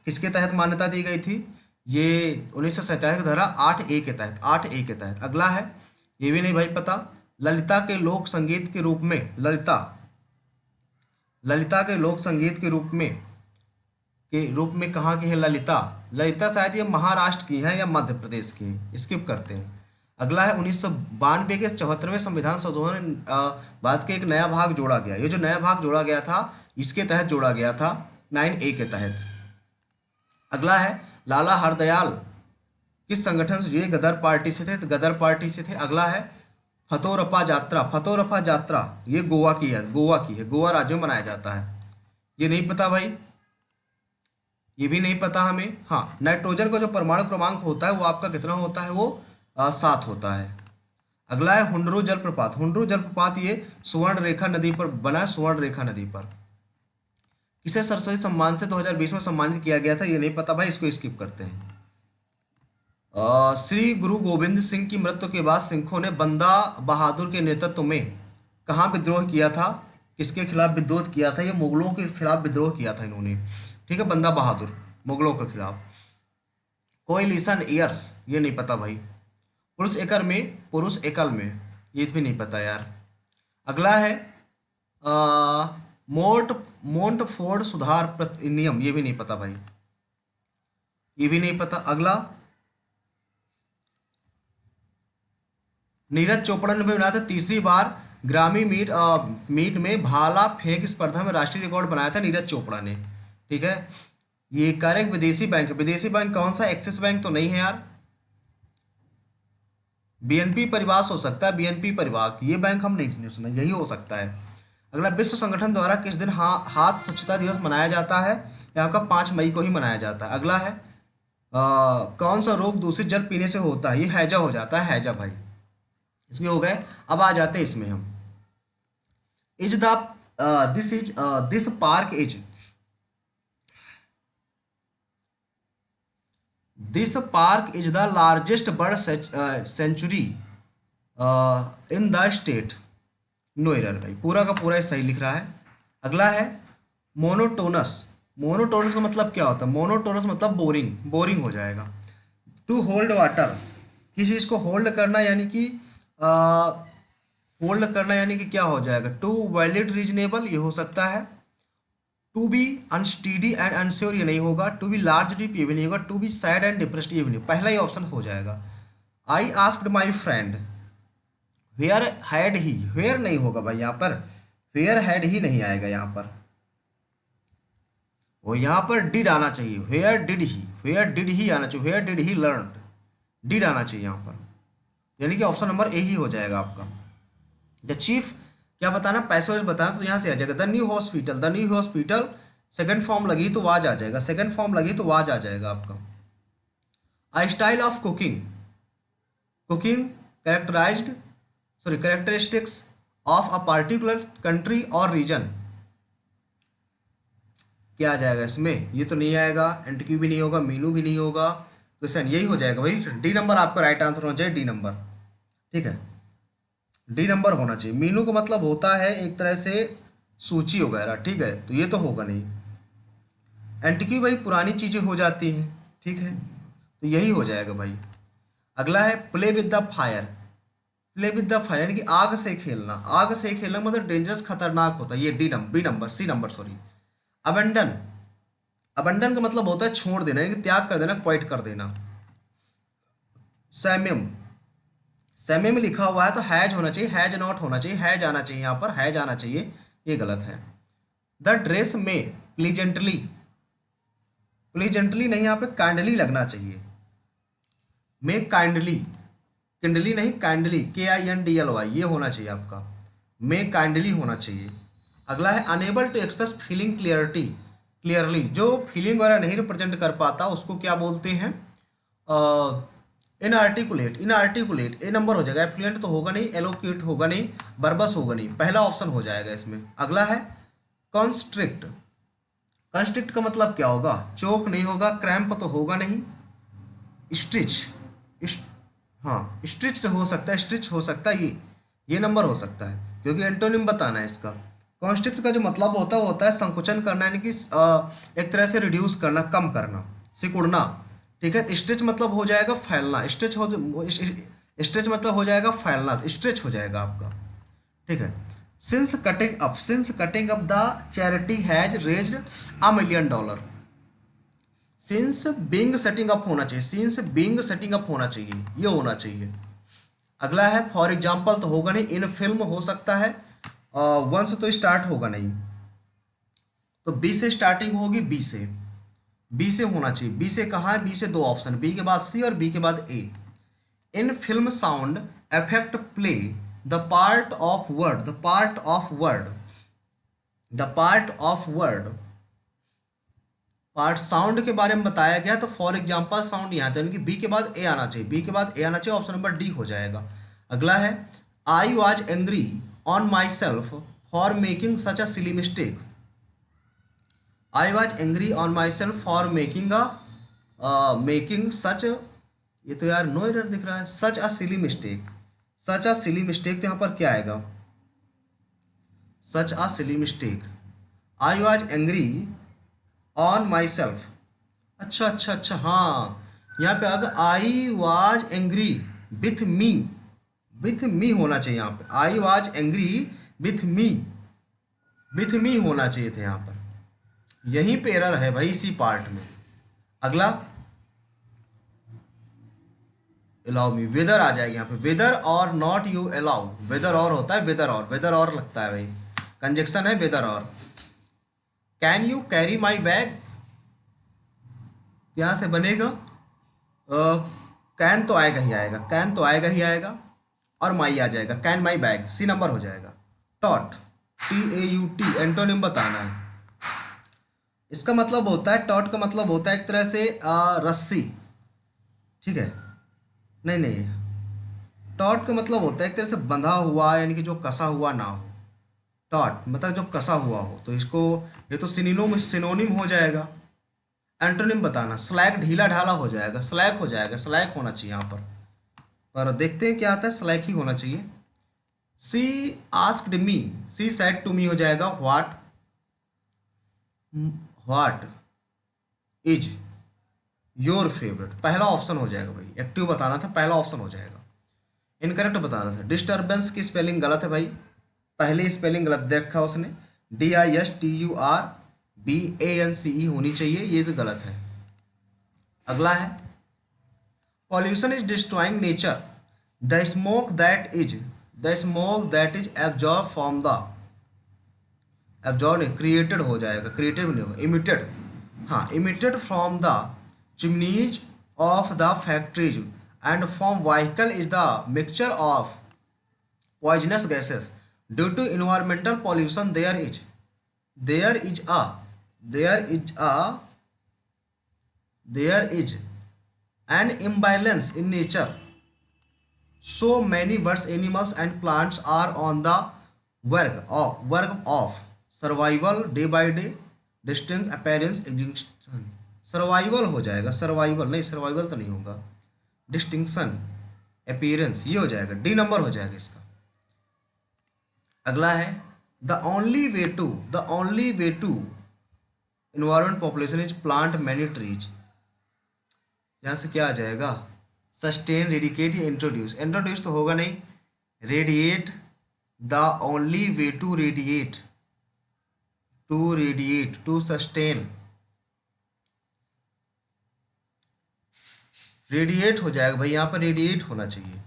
किसके तहत मान्यता दी गई थी, ये 1947 धारा 8A के तहत, 8A के तहत। अगला है, ये भी नहीं भाई पता, ललिता के लोक संगीत के रूप में, ललिता के लोक संगीत के रूप में कहाँ की है ललिता, ललिता शायद ये महाराष्ट्र की है या मध्य प्रदेश की है, स्किप करते हैं। अगला है 1992 के 74वें संविधान संशोधन में भारत के एक नया भाग जोड़ा गया, ये जो नया भाग जोड़ा गया था इसके तहत जोड़ा गया था, 9A के तहत। अगला है लाला हरदयाल किस संगठन से, ये गदर पार्टी से थे, तो गदर पार्टी से थे। अगला है फतोरफा यात्रा, फतोरफा यात्रा ये गोवा की है, गोवा राज्य में मनाया जाता है, ये नहीं पता भाई, ये भी नहीं पता हमें। हाँ, नाइट्रोजन का जो परमाणु क्रमांक होता है वो आपका कितना होता है, वो 7 होता है। अगला है हुंडरू जलप्रपात। हुंडरू जलप्रपात ये सुवर्ण रेखा नदी पर बना है, सुवर्ण रेखा नदी पर। किसे सरस्वती सम्मान से 2020 में सम्मानित किया गया था, ये नहीं पता भाई, इसको स्किप करते हैं। श्री गुरु गोविंद सिंह की मृत्यु के बाद सिखों ने बंदा बहादुर के नेतृत्व में कहाँ विद्रोह किया था, किसके खिलाफ विद्रोह किया था, ये मुगलों के खिलाफ विद्रोह किया था इन्होंने। ठीक है, बंदा बहादुर मुगलों के खिलाफ। कोएलिशन ईयर्स, ये नहीं पता भाई। पुरुष एकल में, ये भी नहीं पता यार। अगला है मोर्ट मोंटफोर्ड सुधार नियम, ये भी नहीं पता भाई, ये भी नहीं पता। अगला नीरज चोपड़ा ने भी बनाया था तीसरी बार ग्रामी मीट में भाला फेंक स्पर्धा में राष्ट्रीय रिकॉर्ड बनाया था नीरज चोपड़ा ने। ठीक है, ये करेक्ट विदेशी बैंक है। विदेशी बैंक कौन सा, एक्सिस बैंक तो नहीं है यार। बीएनपी परिवार हो सकता है, बीएनपी परिवार, ये बैंक हम नहीं सुना, यही हो सकता है। अगला विश्व संगठन द्वारा किस दिन हाथ स्वच्छता दिवस मनाया जाता है, यहाँ का 5 मई को ही मनाया जाता है। अगला है कौन सा रोग दूषित जल पीने से होता है, ये हैजा हो जाता है, हैजा भाई। इसके हो गए। अब आ जाते हैं इसमें हम, is the this park is, this park is the largest bird sanctuary in the state. No error भाई, पूरा का पूरा सही लिख रहा है। अगला है मोनोटोनस। मोनोटोनस का मतलब क्या होता है, मोनोटोनस मतलब बोरिंग, बोरिंग हो जाएगा। टू होल्ड वाटर, किसी चीज को होल्ड करना यानी कि होल्ड करना यानी कि क्या हो जाएगा, टू वैलिड रीजनेबल, ये हो सकता है। टू बी अनस्टीडी एंड अनश्योर, ये नहीं होगा। टू बी लार्ज डीप, ये भी नहीं होगा। To be sad and depressed, ये भी नहीं, पहला ही ऑप्शन हो जाएगा। I asked my friend where had he, where नहीं होगा भाई यहाँ पर, वेयर हैड ही नहीं आएगा यहाँ पर, वो यहाँ पर डिड आना चाहिए, where did he, where did he आना चाहिए, where did he learn, did आना चाहिए यहाँ पर, यानी कि ऑप्शन नंबर ए ही हो जाएगा आपका। द चीफ क्या बताना, पैसेज बताना, तो यहाँ से आ जाएगा the new hospital, the new hospital, second form लगी तो वाज आ जाएगा, सेकंड फॉर्म लगी तो वाज आ जाएगा आपका। I style of cooking, cooking characterized, sorry characteristics of a particular country और रीजन, क्या आ जाएगा इसमें, ये तो नहीं आएगा, एंटीक्यू भी नहीं होगा, मीनू भी नहीं होगा, क्वेश्चन यही हो जाएगा भाई। डी नंबर आपका राइट आंसर होना चाहिए, डी नंबर। ठीक है, डी नंबर होना चाहिए। मीनू का मतलब होता है एक तरह से सूची वगैरह, ठीक है, तो ये तो होगा नहीं। एंटीक्यू भाई पुरानी चीजें हो जाती हैं, ठीक है, तो यही हो जाएगा भाई। अगला है play with the fire, play with the fire यानी कि आग से खेलना, आग से खेलना मतलब डेंजरस, खतरनाक होता है, ये D number, B number, C number sorry. Abandon, abandon का मतलब होता है छोड़ देना, यानी कि त्याग कर देना, क्वाइट कर देना। सैम्यम, सैम्यम में लिखा हुआ है तो हैज होना चाहिए, हैज नॉट होना चाहिए, हैज आना चाहिए, यहाँ पर हैज आना चाहिए, ये गलत है। द ड्रेस में प्लीजेंटली, प्लीजेंटली नहीं, यहाँ पे काइंडली लगना चाहिए, में काइंडली, किंडली नहीं काइंडली, KINDLY, ये होना चाहिए आपका, में काइंडली होना चाहिए। अगला है unable to express feeling clarity, clearly, जो फीलिंग वगैरह नहीं रिप्रेजेंट कर पाता उसको क्या बोलते हैं, इनआर्टिकुलेट, इनआर्टिकुलेट, ए नंबर हो जाएगा। एफ्लुएंट तो होगा नहीं, एलोक्यूट होगा नहीं, बर्बस होगा नहीं, पहला ऑप्शन हो जाएगा इसमें। अगला है कॉन्स्ट्रिक्ट, कॉन्स्ट्रिक्ट का मतलब क्या होगा, चोक नहीं होगा, क्रैम्प तो होगा नहीं, स्टिच, हाँ स्टिच हो सकता है, स्टिच हो सकता है, ये नंबर हो सकता है, क्योंकि एंटोनिम बताना है इसका। कॉन्स्ट्रिक्ट का जो मतलब होता है वो होता है संकुचन करना, यानी कि एक तरह से रिड्यूस करना, कम करना, सिकुड़ना। ठीक है, स्ट्रेच मतलब हो जाएगा फैलना, स्ट्रेच मतलब हो जाएगा फैलना, तो स्ट्रेच हो जाएगा आपका। ठीक है, since cutting up, since cutting up the charity has raised $1 million, since being setting up होना चाहिए, सिंस बीइंग सेटिंग अप होना चाहिए, ये होना चाहिए। अगला है फॉर एग्जाम्पल तो होगा नहीं, इन फिल्म हो सकता है, वंस तो स्टार्ट होगा नहीं, तो बी से स्टार्टिंग होगी, बी से, बी से होना चाहिए, बी से कहाँ है, बी से 2 ऑप्शन, बी के बाद सी और बी के बाद A. In film sound effect play the part of word, the part of word, the part of word, part sound के बारे में बताया गया, तो फॉर एग्जाम्पल साउंड यहाँ था, यानी कि बी के बाद ए आना चाहिए, बी के बाद ए आना चाहिए, ऑप्शन नंबर डी हो जाएगा। अगला है आई was angry on my self for making such a silly mistake. I was angry on my self for making such, ये तो यार नो एरर दिख रहा है, सच a silly mistake. Such a silly mistake तो यहाँ पर क्या आएगा, such a silly mistake. I was angry on myself, अच्छा अच्छा अच्छा, हाँ यहाँ पे अगर I was angry with me होना चाहिए यहाँ पे, I was angry with me होना चाहिए था यहाँ पर, यहीं पे एरर है भाई इसी पार्ट में। अगला अलाउ मी, वेदर आ जाएगा यहाँ पे, वेदर और नॉट यू अलाउ, वेदर और होता है, वेदर और लगता है भाई, कंजक्शन है वेदर और। Can you carry my bag, यहाँ से बनेगा कैन तो आएगा ही आएगा, कैन तो आएगा ही आएगा, और माई आ जाएगा, can my bag, C number हो जाएगा। टॉट, TAUT, एंटोनिम बताना है। इसका मतलब होता है, टॉट का मतलब होता है एक तरह से रस्सी, ठीक है, नहीं नहीं, टॉट का मतलब होता है एक तरह से बंधा हुआ, यानी कि जो कसा हुआ ना हो, टॉट मतलब जो कसा हुआ हो, तो इसको ये तो सिनोनिम हो जाएगा। एंटोनिम बताना, स्लैक ढीला ढाला हो जाएगा, स्लैक हो जाएगा, स्लैक होना चाहिए यहाँ पर देखते हैं क्या आता है, स्लैक ही होना चाहिए। She asked me, she said to me हो जाएगा, व्हाट इज योर फेवरेट, पहला ऑप्शन हो जाएगा भाई, एक्टिव बताना था, पहला ऑप्शन हो जाएगा। इनकरेक्ट बताना था, डिस्टर्बेंस की स्पेलिंग गलत है भाई, पहली स्पेलिंग गलत देखा उसने, DISTURBANCE होनी चाहिए, ये तो गलत है। अगला है pollution is destroying nature, the smoke that is absorb from the, absorb नहीं, क्रिएटेड हो जाएगा, क्रिएटेड नहीं होगा, इमिटेड, हाँ, emitted from the chimneys of the factories and from vehicle is the mixture of poisonous gases. Due to environmental pollution, there is a there is an imbalance in nature. So many birds, animals, and plants are on the work of survival day by day. Distinct appearance extinction. Survival हो जाएगा, survival नहीं, survival तो नहीं होगा, distinction appearance, ये हो जाएगा, D number हो जाएगा इसका। अगला है the only way to environment population is plant many trees, यहाँ से क्या आ जाएगा, सस्टेन, रेडिकेट या इंट्रोड्यूस, इंट्रोड्यूस तो होगा नहीं, radiate, the only way to radiate to sustain, radiate हो जाएगा भाई, यहाँ पर रेडिएट होना चाहिए।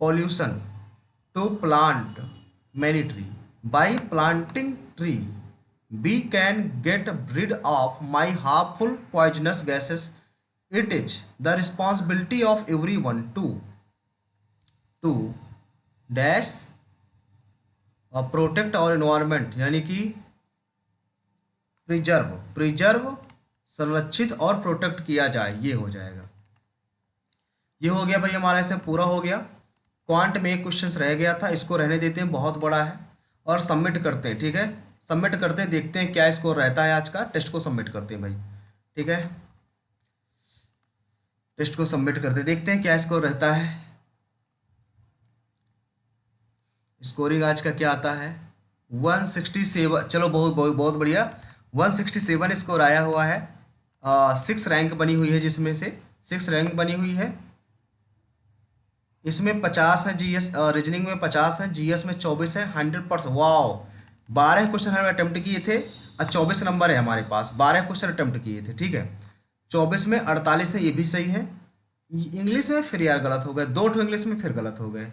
Pollution, to plant many tree, by planting tree we can get rid of my harmful poisonous gases. It is the responsibility of everyone to dash protect our environment, यानी कि preserve संरक्षित और प्रोटेक्ट किया जाए, ये हो जाएगा। ये हो गया भाई हमारा, इसमें पूरा हो गया। क्वांट में एक क्वेश्चन रह गया था, इसको रहने देते हैं, बहुत बड़ा है, और सबमिट करते हैं, ठीक है, सबमिट करते हैं, देखते हैं क्या स्कोर रहता है आज का, टेस्ट को सबमिट करते हैं भाई, ठीक है, टेस्ट को सबमिट करते हैं, देखते हैं क्या स्कोर रहता है। स्कोरिंग आज का क्या आता है, 167, चलो बहुत बहुत बहुत बढ़िया, 167 स्कोर आया हुआ है, 6 रैंक बनी हुई है, जिसमें से 6 रैंक बनी हुई है, इसमें 50 है जीएस, रीजनिंग में 50 है, जीएस में 24 है, 100%, वाओ, 12 क्वेश्चन हमने अटेम्प्ट किए थे और 24 नंबर है हमारे पास, 12 क्वेश्चन अटेम्प्ट किए थे, ठीक है, 24 में 48 है, ये भी सही है। इंग्लिश में फिर यार गलत हो गए, 2 इंग्लिश में फिर गलत हो गए,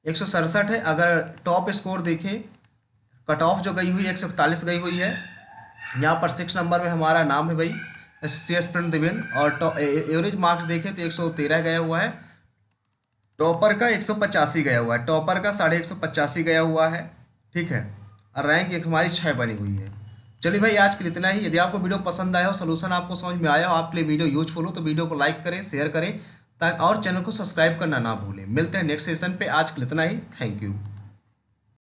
167 है। अगर टॉप स्कोर देखें, कट ऑफ जो गई हुई है 141 गई हुई है, यहाँ पर 6 नंबर में हमारा नाम है भाई SSC एस्पिरेंट देवेंद्र, और एवरेज मार्क्स देखें तो 113 गया हुआ है, टॉपर का 185 गया हुआ है, टॉपर का 185 गया हुआ है, ठीक है, और रैंक एक हमारी 6 बनी हुई है। चलिए भाई आज के लिए इतना ही। यदि आपको वीडियो पसंद आया हो, सोल्यूशन आपको समझ में आया हो, आपके लिए वीडियो यूजफुल हो, तो वीडियो को लाइक करें, शेयर करें, ताकि और चैनल को सब्सक्राइब करना ना भूलें। मिलते हैं नेक्स्ट सेशन पे। आज के लिए इतना ही। Thank you.